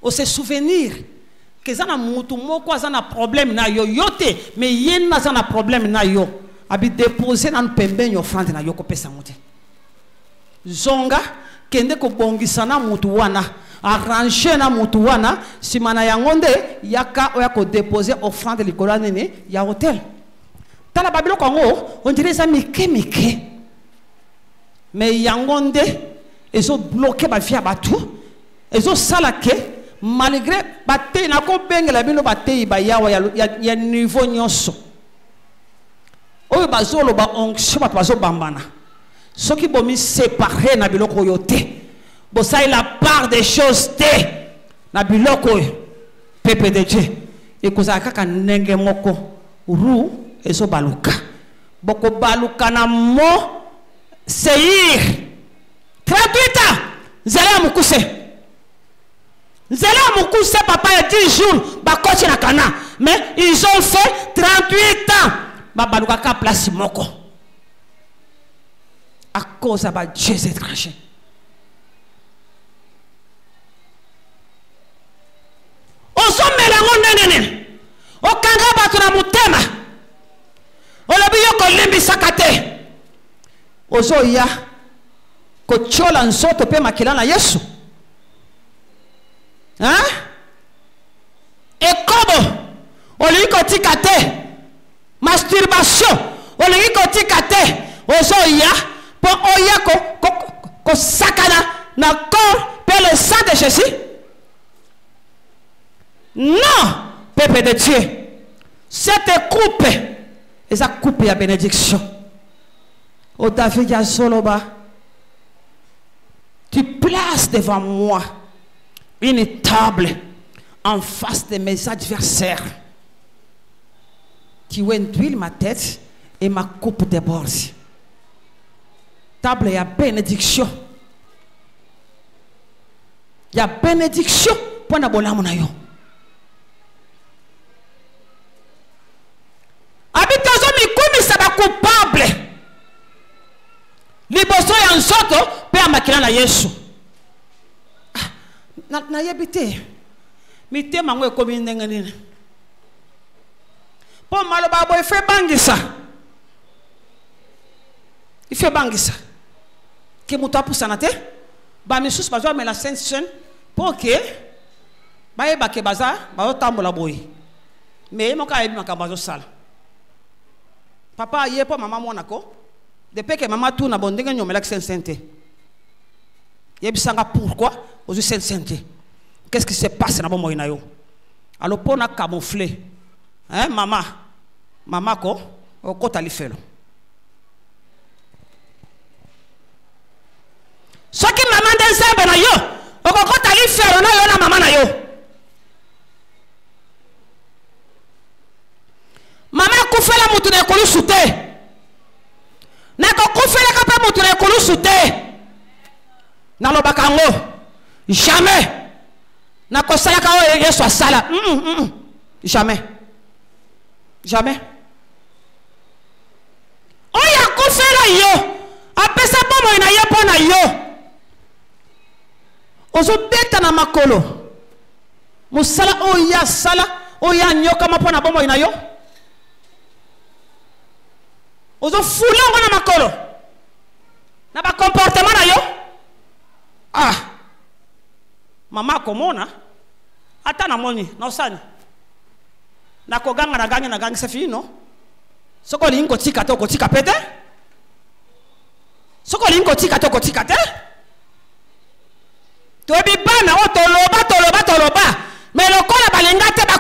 o se souvenir que za na mutu moko aza na problème na yo yote mais yen na za na problème na yo abi déposer na pembeni offrande na yo ko pesa mutu zonga kende ko bongisa na mutu wana arranger na mutu wana simana yango nde yaka oya ko déposer offrande likolo nene ya hotel tala babilo kongo on dirait ça mike mais yango nde ezo bloquer ba via batu ezo sala ke malgré baté na ko bengela bino baté ba yawa ya niveau nyonso oyo bazolo ba onction bazo bambana ceux qui vont me séparer na biloko yote bo ça il la part des choses te na biloko pepe de Dieu et koza kaka ndenge moko ru ezo baluka boko baluka na mo Seir 38 ans zela mukuse papa ya 10 jours ba coach na kana mais ils ont fait 38 ans ba baluka ka place moko à cause de Dieu étranger. Oso melango nene. Okanga batu na mutema. Olobi yo ko lembi sakate. Oso ya ko chola nsoto pe makila na Yesu. Hein? Et kobo oli ko tikate. Masturbation oli ko tikate. Oso ya pour oya ko sakana na corps per le sang de Jésus. Non, peuple de Dieu. Cette coupe et sa coupe ya bénédiction. O David ya soloba. Tu places devant moi une table en face de mes adversaires. Tu induis ma tête et ma coupe déborde. Table ya bénédiction. Ya bénédiction pour na bolamu na yo. Habitazo mi kumi saba coupable. Liboso ya nsoto pe amakila na Yesu. Na yebite. Mi tema ngwe komi ndenge nini. Po maloba boy fe bangisa. Il fait bangisa. Que muta pusanate ba misus bazwa me la Sainte Seine pour que ba yeba ke baza ba tambola boy mais mo ka yebi makabazo sala papa yepo mama mona ko depuis que maman tourna bon ndenge nyomela Sainte Seine yebisanga pourquoi aux Sainte Seine qu'est-ce qui se passe na bomo ina yo alors pour na camoufler hein mama ko ko talifelo. Ce qui maman d'ensemble na yo, okoko tali faire na yo na maman na yo. Maman kufela mutu na ekolu sute. Na ko kufela kapa mutu na ekolu sute. Na lo bakango. Jamais. Na ko sala ka o yeso asala. Jamais. Jamais. Oya kufela yo. Apesa bomo ina yo pona yo. Ozo beta na makolo musala oya sala oya nyoka mapona bomo ina yo ozo fulango na makolo na ba comportement na yo mama komona ata na moni na osani na koganga na gangi c'est fini non soko lingo tika to ko tika pete soko lingo tika to ko tika te to bi bana o toloba mais le kola balenga te ba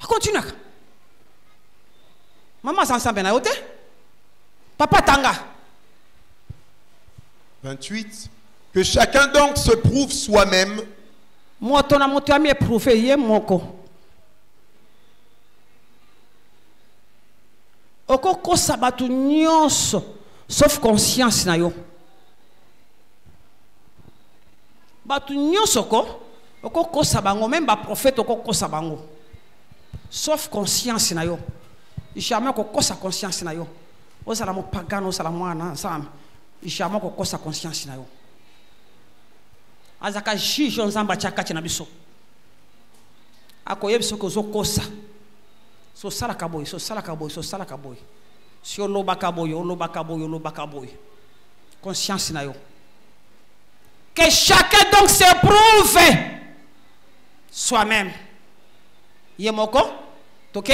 continuaka maman s'ensemble na yote papa tanga 28. Que chacun donc se prouve soi-même. Moto na moto ami éprouvé ye moko. Oko ko sabatu nyonso sauf conscience na yo. Batu nyonso ko oko ko sabango même ba prophète oko ko sabango. Sauf conscience na yo. Jamais ko ko sa conscience na yo. O sala mo pagano sala mo ana sam. Jamais ko sa conscience na yo. Azaka juge nzamba chakati na biso. Akoyebi soko zo kosa. So sala kaboy. Si oloba kaboy. Conscience na yo. Que chacun donc se prouve soi-même. Yemoko, ok?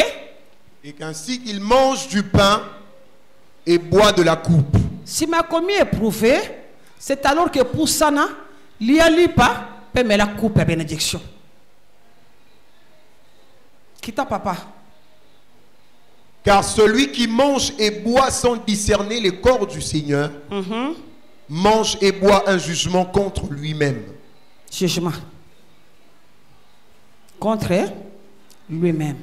Et qu'ainsi qu'il mange du pain et boit de la coupe. Si ma commis est prouvé, c'est alors que pour ça, l'IA-lipa peut me la coupe à bénédiction. Quitte papa. Car celui qui mange et boit sans discerner les corps du Seigneur, mange et boit un jugement contre lui-même. Jugement. Contre lui-même.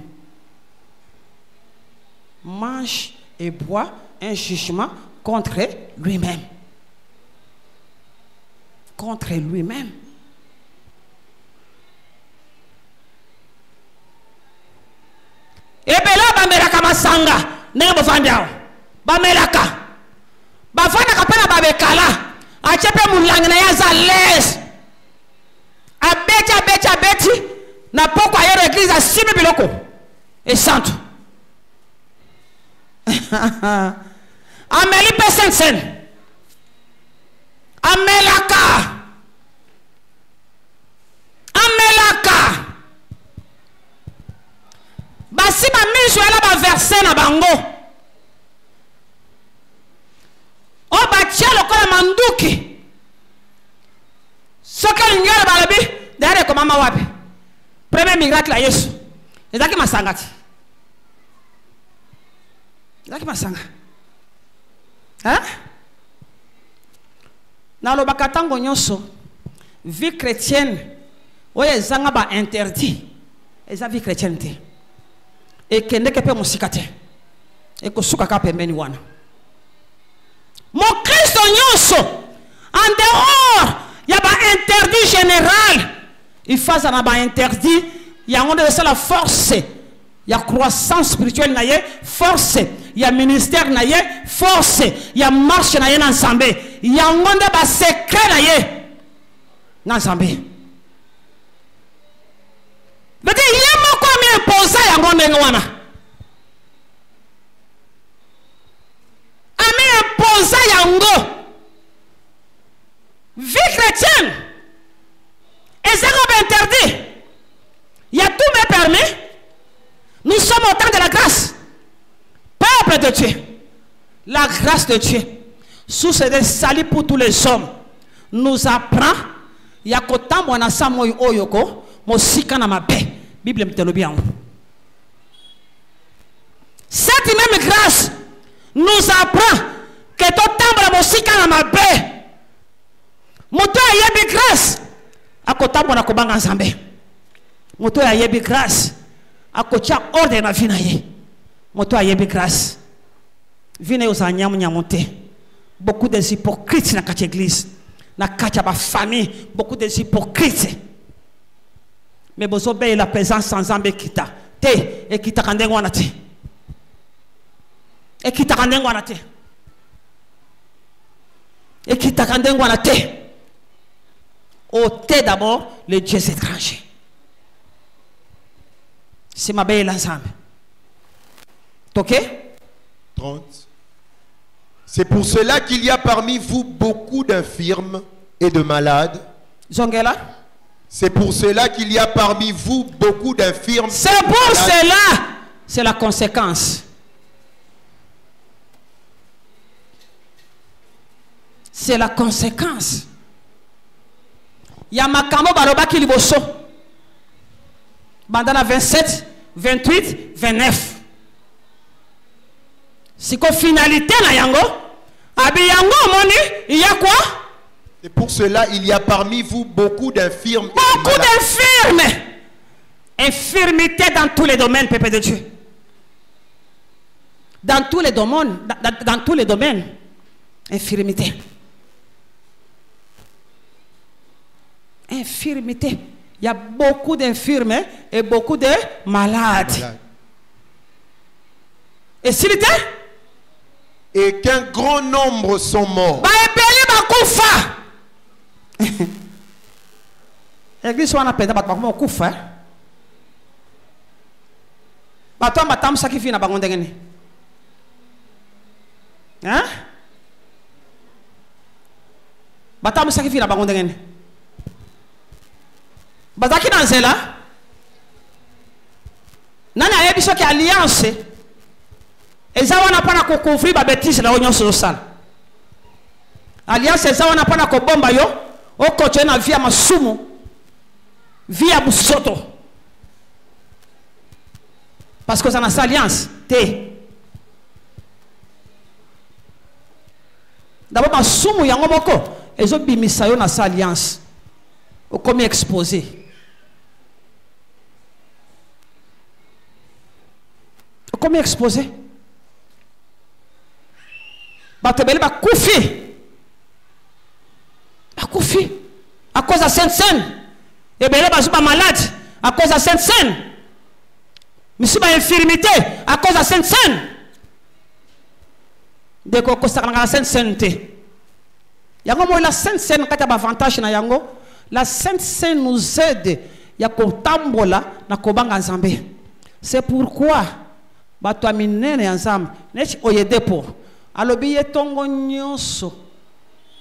Mange et boit un jugement contre lui-même. Contre lui-même. Et bien là, bamelaka masanga, ne bovandiao. Bamelaka. Bavana kapana babekala. Achepe mulangi na yaza les. Abeti. Na poko ayero église a simi biloko. Et santo. Amélie Pessensen. Amelaka. Basi ba miso ala ba verset na bango. O ba tielo kola manduki. Soka lingala balabi, dare ko mama wapi. Premier miracle la Yesu. Ezaki masangati. Ezaki masanga. Hein? Dans le bakatango nyonso, vie chrétienne, oye zanga ba interdit. Eza vie chrétienne te. Et kende kepe musikate. Et ko suka ka pembeni wana. Mon Christ nyonso, en dehors, y a ba interdit général. Il faut na ba interdit, y a on de la force. Y a croissance spirituelle na ye, force. Y a ministère na ye, force. Y a marche na ye ensemble. Y a un monde ba secret na ye ensemble. Mais il y a moko mi imposa ya ngonde ngwana. Ami imposa ya ngo. Vie chrétienne. Et ça qu'on interdit. Il y a tout me permis. Nous sommes au temps de la grâce. Peuple de Dieu. La grâce de Dieu. Sous ce salut pour tous les hommes. Nous apprend. Il y a qu'autant mon asamoy oyoko. Mon sikana ma paix. Bible me bien. Cette même grâce nous apprend que tout temps mon sikana ma paix. Moto ayebi grâce. A kota mona kobanga nzambe. Moto ayebi grâce. A kocha ordre na vie na ye. Moto ayebi grâce. Vine aux anyamu nyamonte. Beaucoup de hypocrites na katia église. Na katia ba famille, beaucoup de hypocrites. Mais bozo be la présence sans nzambe kita. Te e kita kandengo na te. E kita kandengo na te. Et qui t'a rendu à la terre. Ôtez d'abord les dieux étrangers. C'est ma belle ensemble. Ok? 30. C'est pour cela qu'il y a parmi vous beaucoup d'infirmes et de malades. Zongela? C'est pour cela qu'il y a parmi vous beaucoup d'infirmes. C'est pour cela. C'est la conséquence. C'est la conséquence. Il y a Makamo Baroba qui liboso. Bandana 27, 28, 29. C'est quoi finalité na yango? Abi yango moni, il y a quoi? Et pour cela, il y a parmi vous beaucoup d'infirmes. Beaucoup d'infirmes. Infirmité dans tous les domaines, peuple de Dieu. Dans tous les domaines. Dans tous les domaines. Infirmité. Infirmité. Il y a beaucoup d'infirmes et beaucoup de malades. Et s'il était? Et qu'un grand nombre sont morts. L'église on a pété bat bakuma kufa. Bato matam sakifi na bango ndengeni. Hein? Batam sakifi na bango ndengeni. Bazaki na nzela. Nani ayebi soki alliance. Eza wana pana ko couvrir ba bêtise na onyoso sala. Alliance eza wana pana ko bomba yo. Oko tena via masumu. Via busoto. Parce que ça n'a pas alliance. D'abord, masumu yango moko. Ezo bimisa yo na sa alliance. O comme exposé. O comme exposé. Batebele ba koufi. Ba koufi. À cause de Sainte Seine. Et bien là, je suis malade à cause de Sainte Seine. Je suis infirmité à cause de Sainte Seine. Dès qu'on constate la Sainte Seine, yango la Sainte Seine quand il y a avantage na yango, la Sainte Seine nous aide. Ya ko tambola na ko banga nzambe. C'est pourquoi bato aminene nzambe neti oyede po. Alobi ye tongo nyonso.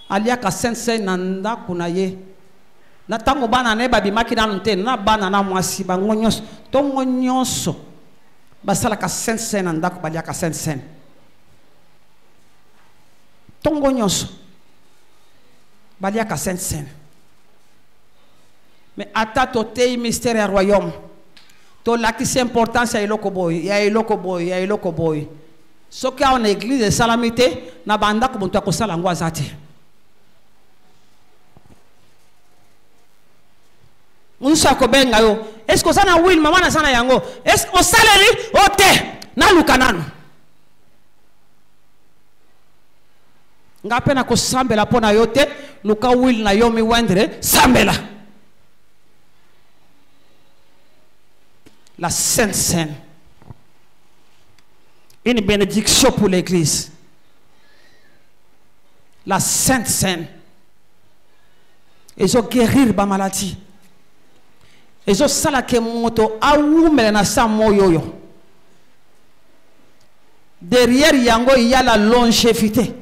Alia ka Sainte Seine nanda kuna ye. Na tango bana ne babi makina nte na bana na mwasi bango nyonso tongo nyonso basala ka Sainte Seine ndako balia ka Sainte Seine tongo nyonso balia ka Sainte Seine. Mais ata tote mystère ya royaume to la qui c'est importance ya eloko boy ya eloko boy ya eloko boy soki en église salamité na banda ko bonto ko sala ngwa zati. Est-ce que ça na will maman na sana yango? Est-ce qu'on salary ote na lukanano? Ngape na ko sambela pona yote luka will na yomi wendre sambela. La Sainte Seine. Une bénédiction pour l'église. La Sainte Seine. Ils ont guéri ba maladie. Et je sais que moto aoumele na sa moyoyo. Derrière yango il y a la longévité.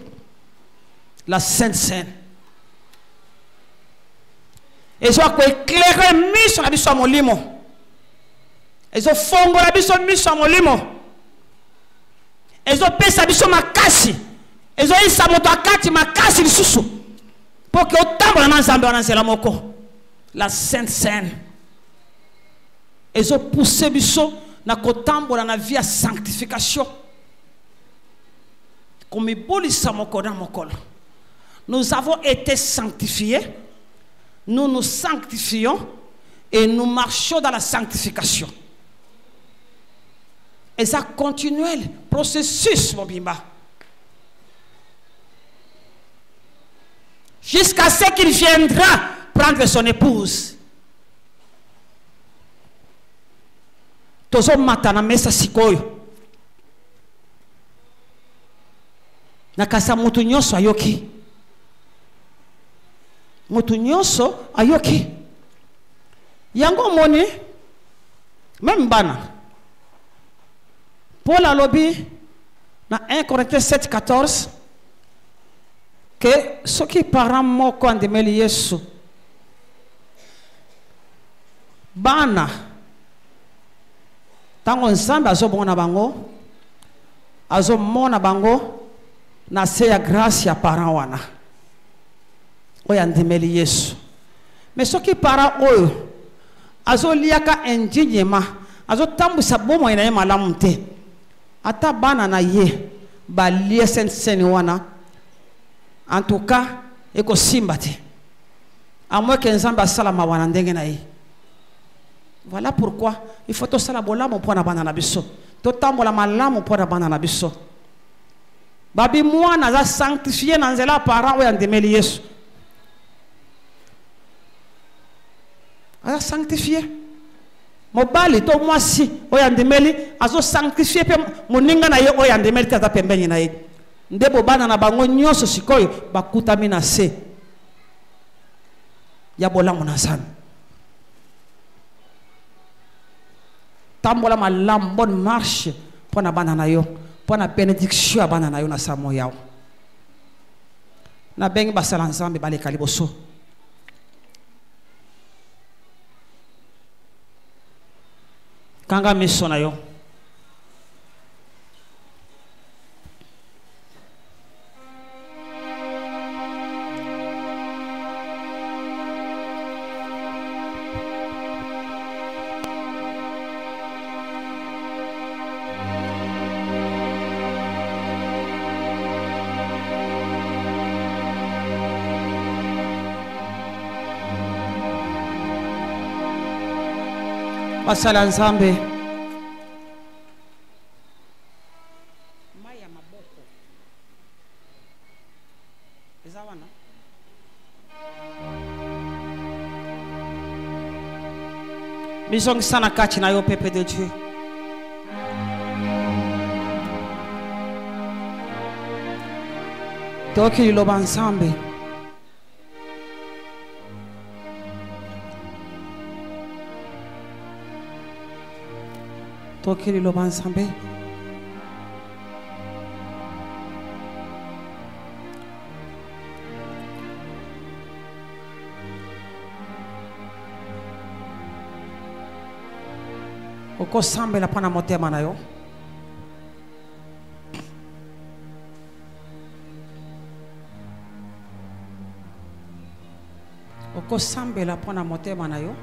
La Sainte Seine. Et je ko éclairer mission na biso molimo. Et je fongo la biso mission molimo. Et je pesa biso makasi. Et je isa moto akati makasi lisusu. Pour que otambola na nzambe wana nzela moko. La Sainte Seine. Et ils ont poussé biso na kotambola na vie à sanctification. Comme bolisa mokona mokolo. Nous avons été sanctifiés. Nous nous sanctifions et nous marchons dans la sanctification. Et ça continuel processus mon bimba. Jusqu'à ce qu'il viendra prendre son épouse. Tozo matana mesa sikoyo. Nakasa mutu nyonso ayoki. Mutu nyonso ayoki. Yango moni même bana. Paul alobi na 1 Corinthiens 7:14 que ceux qui parlent moko andemeli Yesu bana tango nzambe azomona bango azomona bango na se ya grâce ya parent wana oyo andimeli Yesu. Mais soki parent oyo azoliaka indignement azotambwisa bomoi na ye malamu te ata bana na ye balie seni wana en tout cas ekosimba te à moins que nzambe asala mawana ndenge na ye. Voilà pourquoi il faut tosala bolamu mpo na bana na biso totambola malamu mpo na bana na biso. Babi mwana aza sanctifié na nzela parent oyo andimeli Yesu aza sanctifié. Mobali to mwasi oyo andimeli azo sanctifié pe moninga na ye oyo andimeli te aza pembeni na ye. Ndebo bana na bango nyonso sikoyo bakutami na se ya bolamu na nzambe. Tambola malamu bonne marche pour na bana na yo pour na bénédiction bana na yo na samo yao na bengi basala nzambe baleka liboso. Kanga miso na yo basala nzambe maya maboko eza wana bizongisa na kati na yo pepe de Dieu. Toki liloba nzambe toki liloba nzambe okosambela mpo na motema na yo. Okosambela mpo na motema na yo.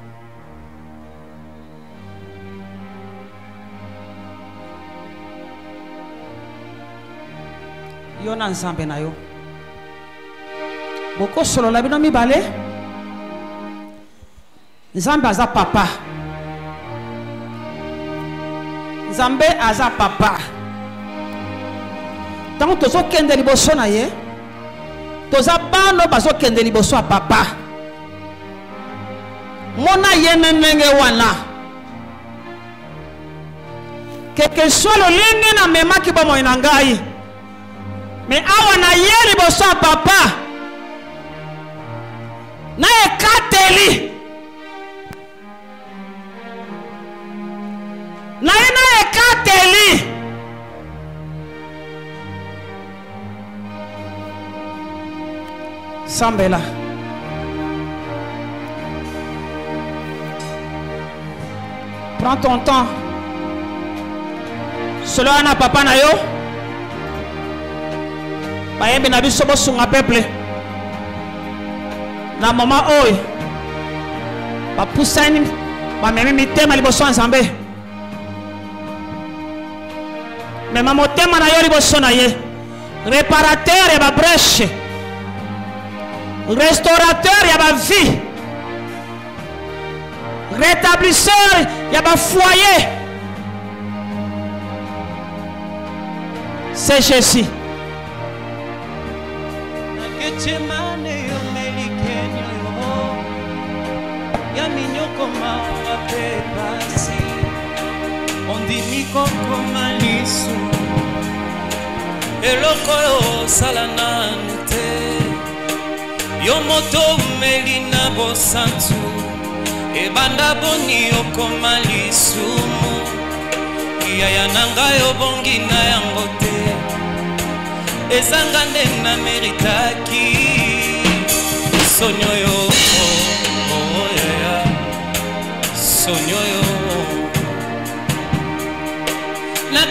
Yo na nzambe na yo boko solo la bino mibale. Nzambe aza papa, nzambe aza papa. Tango tozo kende liboso na ye toza bano bazo kende liboso ya papa. Mona yene nenge wana keke soit lolenge na memaki bomoi na ngai. Mais awa na ye liboso ya papa na ekateli na ye na ekateli sambela prends ton temps solo ana papa na yo bayembe na biso bosunga peuple na mama oyo bapusani bamemi mitema liboso ya nzambe. Mema motema na yo liboso na ye réparateur ya babreche, restaurateur ya bavie, rétablisseur ya bafoyer. C'est Jésus. Eloko salana nte yo moto melina bosantu ebanda boni okoma lisumu ya nanga yo bongi na yango te ezanga nde na meritaki sonyo yo ya sonyo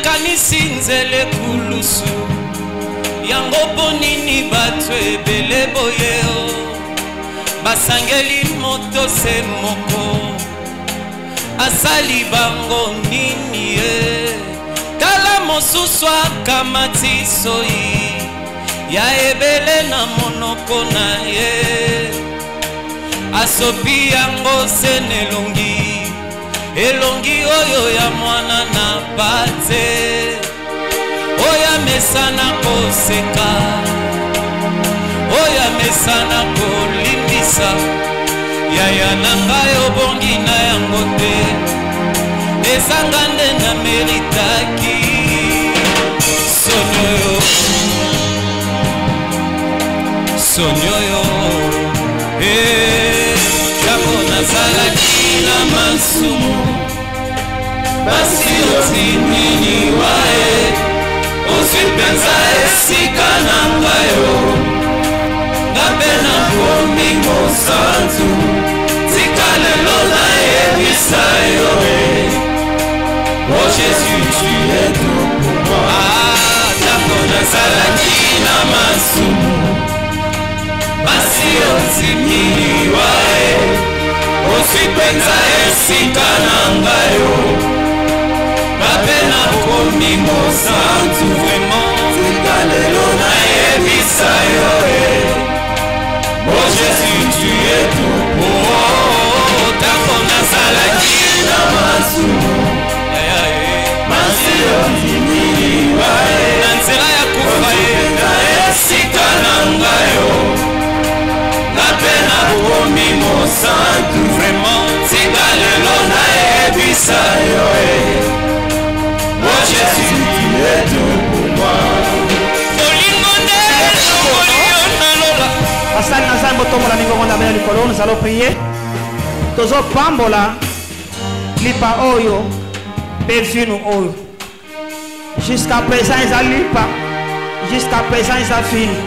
ekanisi nzele kulusu yango bonini bato ebele boyeo basangeli moto se moko asali bango nini ye tala mosusu akamati soi ya ebele na monoko na ye asopi yango se nelongi elongi oyo ya mwana na bate oya mesana koseka oya mesana kolimbisa yaya na ngai obongi na yango te ezanga nde na meritaki sonyoyo sonyoyo yango nazalaki na masumu basi otinini wae ozwi mpenza esika na ngayo ngape na komi mosantu tika lelo nayebisa yo oh Jésus tu es tout pour moi tango nazalaki na masumu basi otinini wae ozwi mpenza esika na ngayo ngape na komi mosantu vraiment tika lelo nayebisa yo oh Jésus tu es tout pour moi tango nazalaki na masumu basi otinini wae na nzela ya kufa ye esika na ngayo ngape na komi mosantu vraiment tika lelo nayebisa yo oh Jésus tu es tout pour moi bolingo nde bolingo nalola Asali na zambo tombola ningo na bela likolo nous allons prier tozo pambola lipa oyo bevinu oyo jusqu'à présent ils a lipa jusqu'à présent ils a fini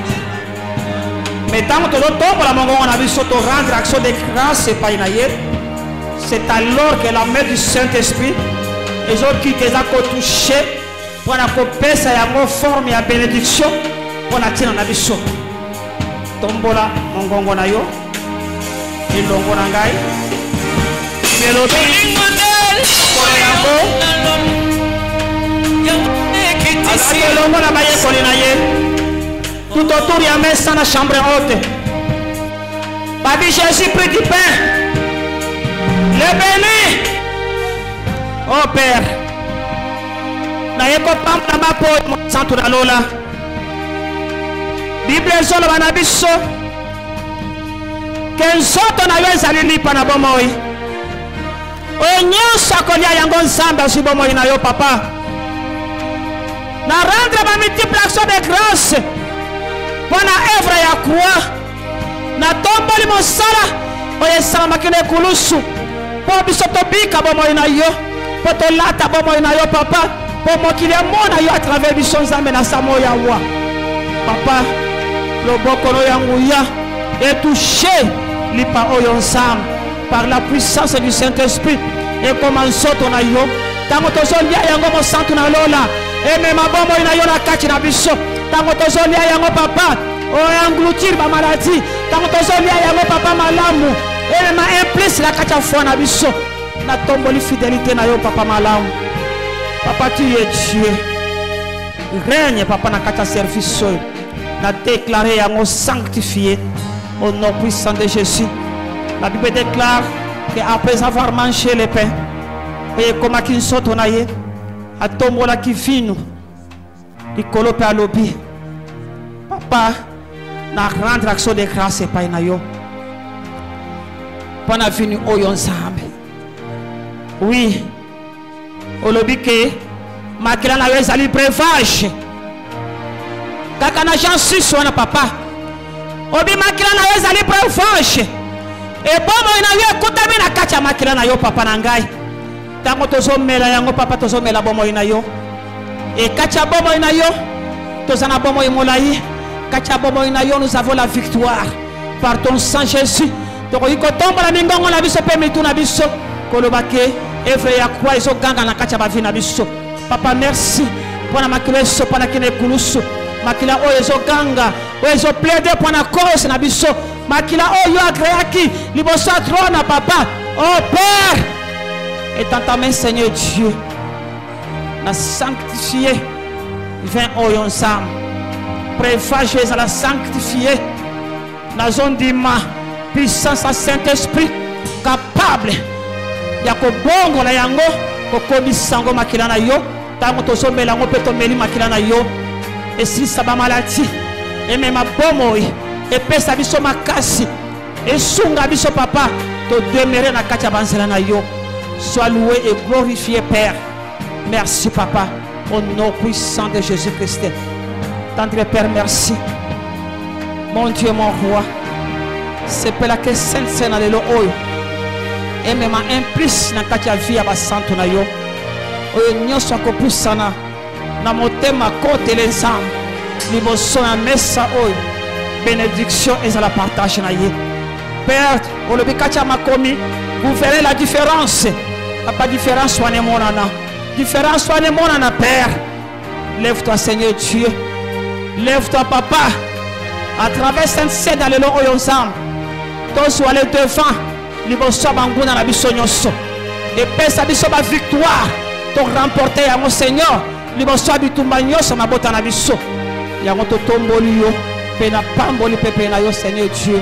mais tant que tozo tombola mongo on a vu soto rendre action de grâce par inaye c'est alors que la main du Saint-Esprit les autres qui les a touché pour la copesa ya mo forme ya bénédiction pour la tienne na biso tombola mongongo na yo ilongo na ngai melobi koyango asaki elongo na bayekoli na ye tout autour ya mesa na chambre haute babi Jésus prit du pain le béni oh Père na ye kopambola mapoyo mosantu na lola Bible ezoloba na biso ke nzoto na yo ezali lipa na bomoi oyo nyonso akolia yango nzambe azwi bomoi na yo papa na rendre ba multiple action de grâce mpo na œuvre ya croix na tomboli mosala oyo esalamaki na ekulusu mpo biso tobika bomoi na yo mpo tolata bomoi na yo papa mpo mokili emona yo a travers biso nzambe na samo ya wa papa loboko ya nguya et touché lipa oyo ensemble par la puissance du Saint-Esprit et commençons ton ayo tango tozolia yango mosantu na lola et même abomo na yo na kati na biso tango tozolia yango papa o engloutir ba maladie tango tozolia yango papa malamu et même implice la kati foi na biso na tomboli fidélité na yo papa malamu papa tu es Dieu règne papa na kati service na déclaré yango sanctifié au nom puissant de Jésus. La Bible déclare qu'après avoir mangé le pain, et comme à qui saute on aille, à tombola qui fino, il colope à l'obi. Papa, na rendre action de grâce et pas na yo. Pendant fini oyon ensemble. Oui, au lobby que makila na yo ezali breuvage. Kaka na Jean 6 wana papa obi makila na yo ezali breuvage e bomo ina yo ekutami na kati ya makila na yo papa na ngai tango tozomela yango papa tozomela bomo ina yo e kati ya bomo ina yo tozana bomo imolai kati ya bomo ina yo nous avons la victoire par ton sang Jésus tokoki kotombola mingongo na biso mpe mitu na biso koloba ke evre ya croix ezoganga na kati ya bavi na biso Papa, merci pour la makila so pour la kine kulusu. Makila o ezo ganga, o ezo plaide pour la cause na biso. Makila o yo agréaki, liboso trône papa. Oh Père, et dans ta main Seigneur Dieu, na sanctifié, viens o yo ensemble. Prévois Jésus à la sanctifier. Na zone d'ima, puissance à Saint-Esprit, capable. Yako bongo la yango, koko bisango makila na yo. Tango tozo melango peto meli makila na yo. Et si ça va maladie, et même ma bomoi, et pesa biso makasi, et sunga biso papa, to demeurer na katia banzela na yo. Sois loué et glorifié Père. Merci papa, au nom puissant de Jésus-Christ. Tendre Père, merci. Mon Dieu, mon roi, c'est pour la que Sainte Sainte dans le oyo. Et même implice na katia vie à basanto na yo. Oyo nyoso ko pusana. Na motema kote les âmes liboso na mesa oyo bénédiction et à la partage na ye Père olobi kacha makomi vous verrez la différence pas différence wane monana différence wane monana Père lève-toi Seigneur Dieu lève-toi papa à travers cette scène dans le long oyo ensemble tous aller devant liboso banguna na biso nyonso et pesa biso ba victoire to remporter à mon Seigneur liboso bitumba nyoso mabota na biso yango totomboli yo pe na pamboli pepe na yo Seigneur Dieu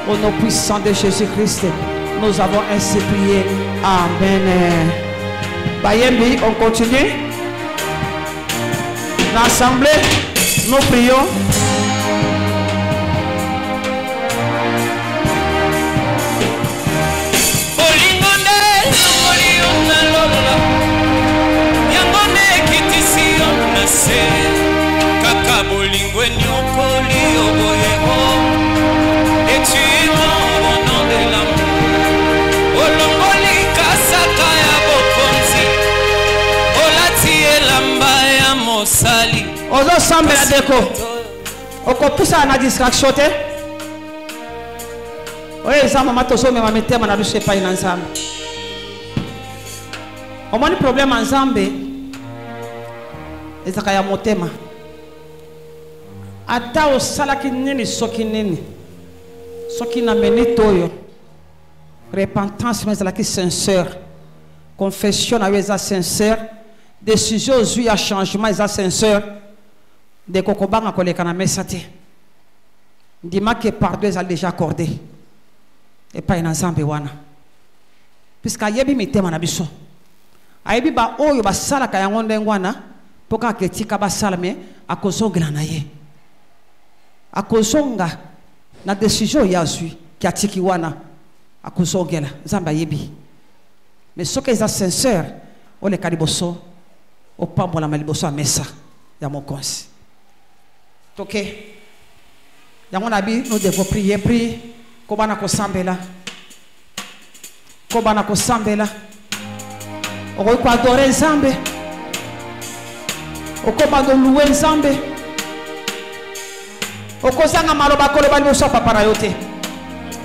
au nom puissant de Jésus-Christ nous avons ainsi prié amen. Bayembi on continue l'assemblée nous prions. Kaka bolingwe nyokoli oboyego et tu es mon nom de l'amour olongoli kasaka ya bokonzi olati elamba ya mosali ozo sambe la deko okopisa na distraction te oye za mama tozo mema mitema na biso epai na nzambe omoni problème en nzambe ezaka ya motema ata osalaki nini soki nini soki na minute oyo repentance ezalaki sincère confession na yo eza sincère décision ozwi ya changement eza sincère ndeko kobanga koleka na mesa te ndima ke pardon ezali déjà accordé epai na nzambe wana puisque ayebi mitema na biso ayebi ba oyo basalaka yango ndenge wana poka ketika basala me akozongela na ye akozonga na décision ya zui ki atiki wana akozongela nzambe ayebi mais soki eza sincère oleka liboso opambola liboso ya mesa ya mokonzi toke yango na bi nous devons prier kobana kosambela okoki koadore nzambe okobando louer nzambe okozanga maloba koloba liboso papa na yo te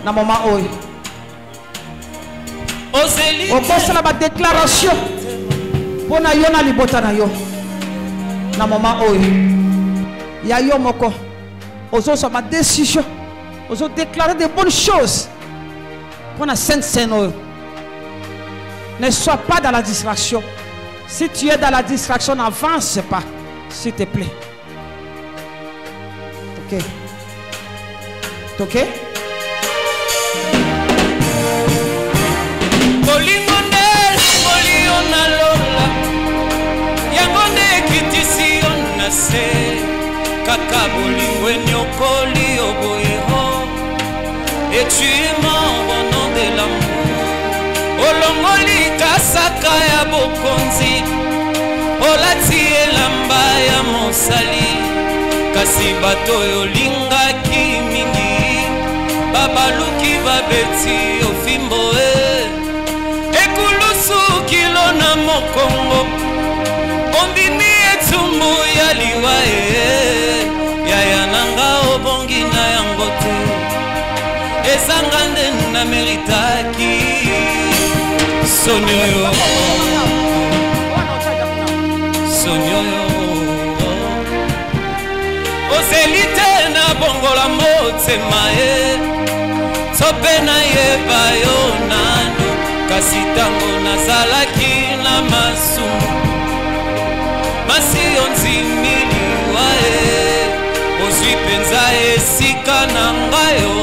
na moma oyo okosala badéclaration mpo na yo na libota na yo na moma oyo ya yo moko ozozwa badécision ozodéclare de bonnes choses pour la Sainte Seine oyo. Ne sois pas dans la distraction. Si tu es dans la distraction, n'avance pas, s'il te plaît. Ok. Ok. Et tu es mort au nom de l'amour. Olongoli kasaka ya bokonzi olati elamba ya mosali kasi bato yolingaki mingi babaluki babeti ofimbo ekulusu kilo na mokongo ondimi etumbu ya liwa yaya nanga obongi na yango te ezanga nde na meritaki Sonyo soni oyo ozeli te na bongola motema ye so mpe nayeba yo nano kasi ntango nazalaki na masumu masi yo nzimiliwa ye ozwi mpenza esika na ngayo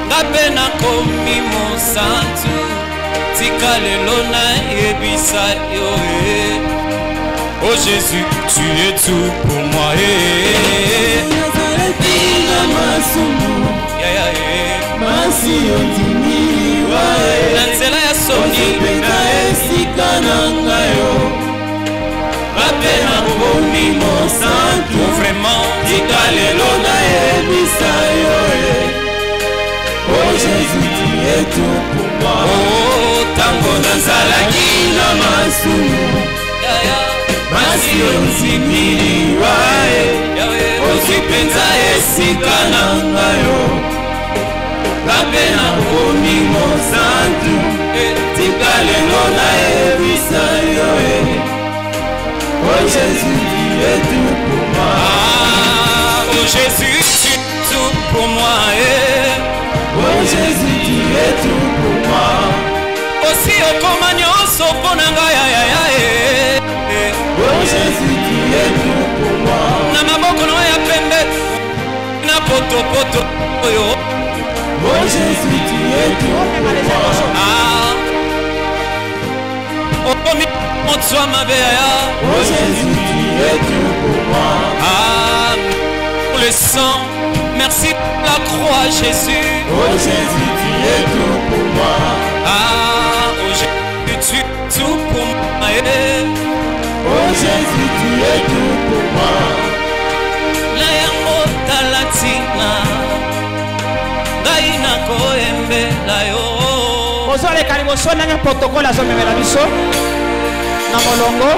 nga mpe nakomi mosantu tika lelo nayebisa yo ye oh Jésus tu es tout pour moi nazalaki na masumu masi yo ndimiwa na nzela ya soni ozipeta esika na ngayo bape nakomi mosantu vraiment tika lelo nayebisa yo ye oh Jésus tu es tout pour moi oh tango nazalaki na masumu masi yo nzimiliwa ozwi mpenza esika na ngayo bape nakomi mosantu tika lelo nayebisa yo ye oh Jésus tu es tout pour moi oh Jésus tu es tout pour moi oh Jésus tu es tout pour moi osi okoma nyonso mpo na ngai oh Jésus tu es tout pour moi na maboko na ya pembe na potopoto oyo oh Jésus tu es tout pour moi okomi motswa mabe ya oh Jésus tu es tout pour moi pour le sang merci pour la croix Jésus oh Jésus tu es tout pour moi oh Jésus tu es tout pour moi oh Jésus tu es tout pour moi na yango talatina ngai nakoyembela yo ozoleka liboso ndenge protokole azomemela biso na molongo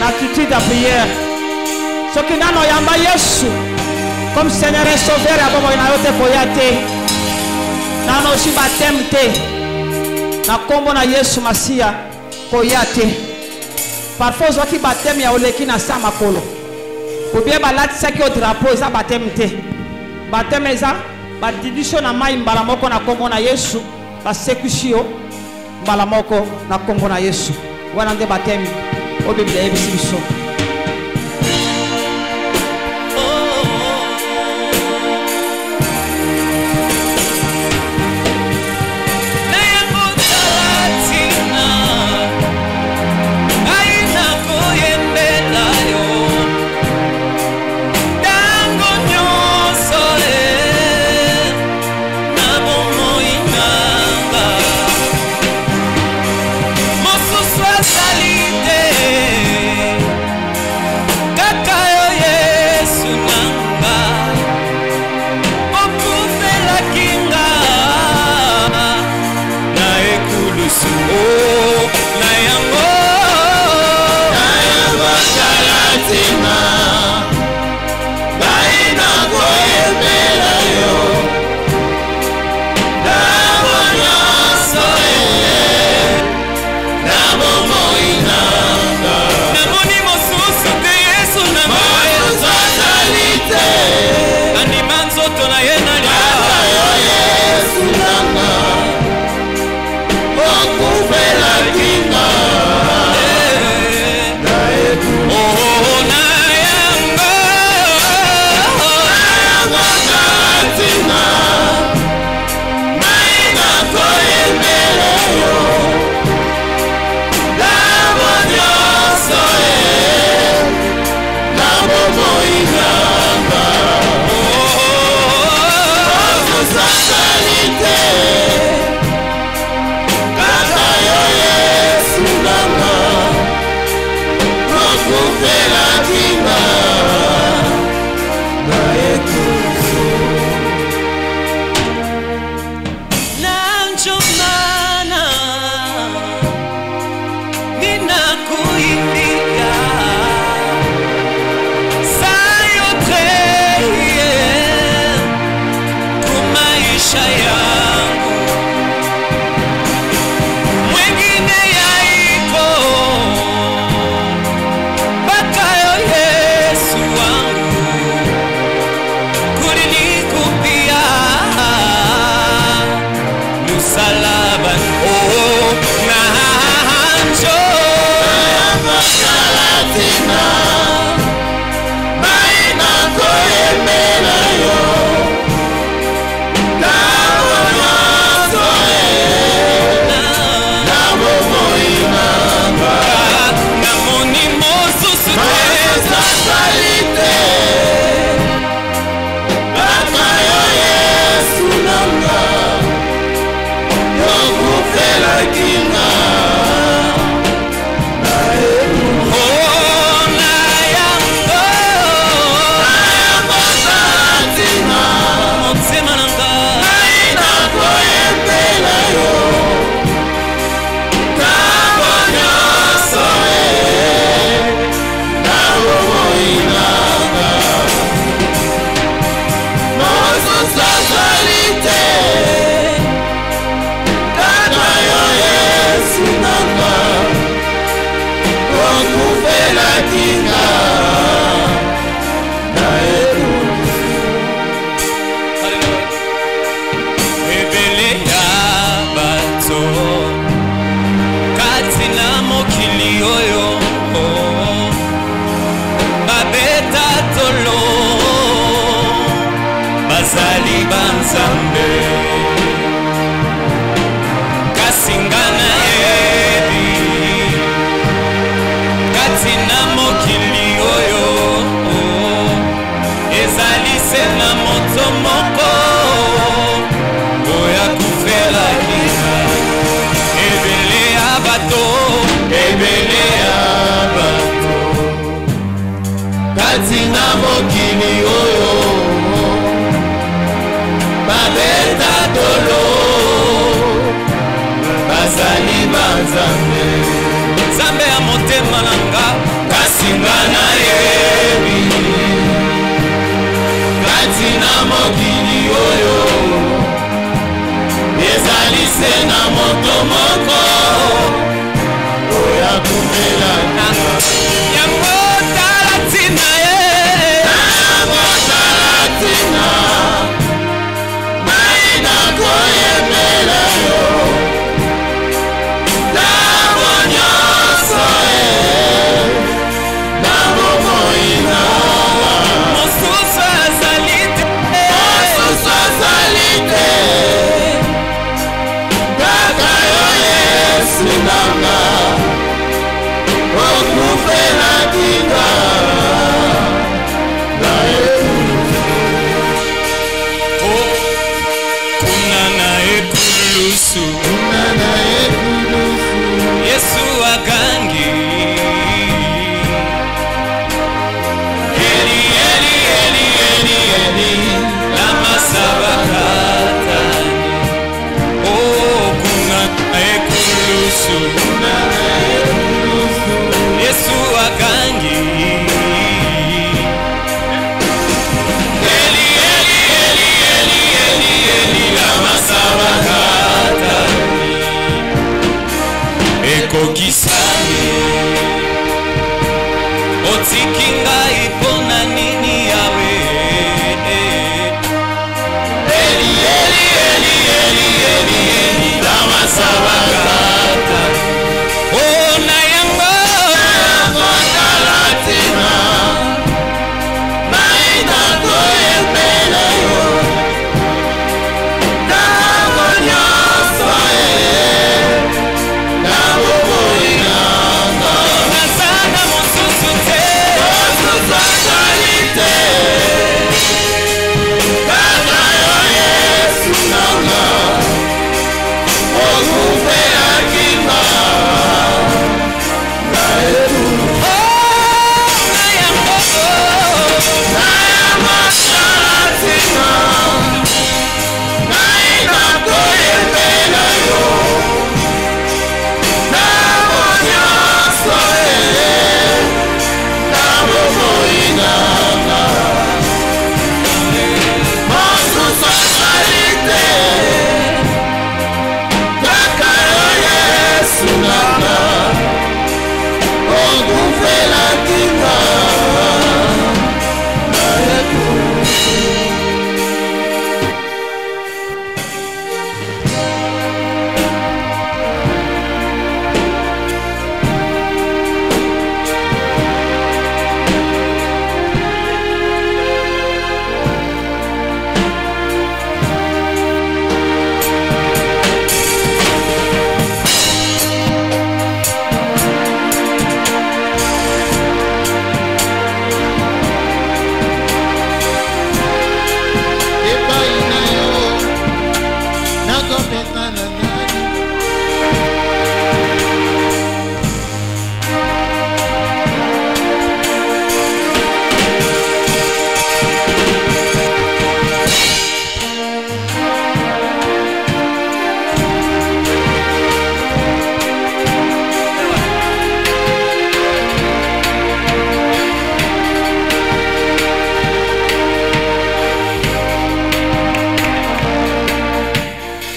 na attitude ya prière soki nano oyamba Yesu comme Seigneur et Sauveur ya bomoi na yo te koya te nano osi bateme te na kombo na Yesu Masiya koya te parfois ozwaki bateme ya oleki na sa makolo obie balatisaki yo drapeau eza bateme te bateme eza badidiso na mai mbala moko na kombo na Yesu basekisi yo mbala moko na kombo na Yesu wana nde bateme oyo Biblia eyebisi biso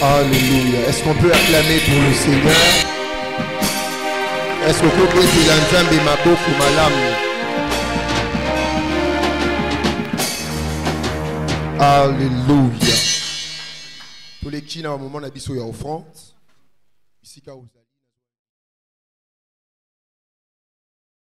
Alléluia. Est-ce qu'on peut acclamer pour le Seigneur? Est-ce qu'on peut dire l'ensemble ma boku malam? Alléluia. Tous les qui dans le moment d'habiter sur offrande. Ici,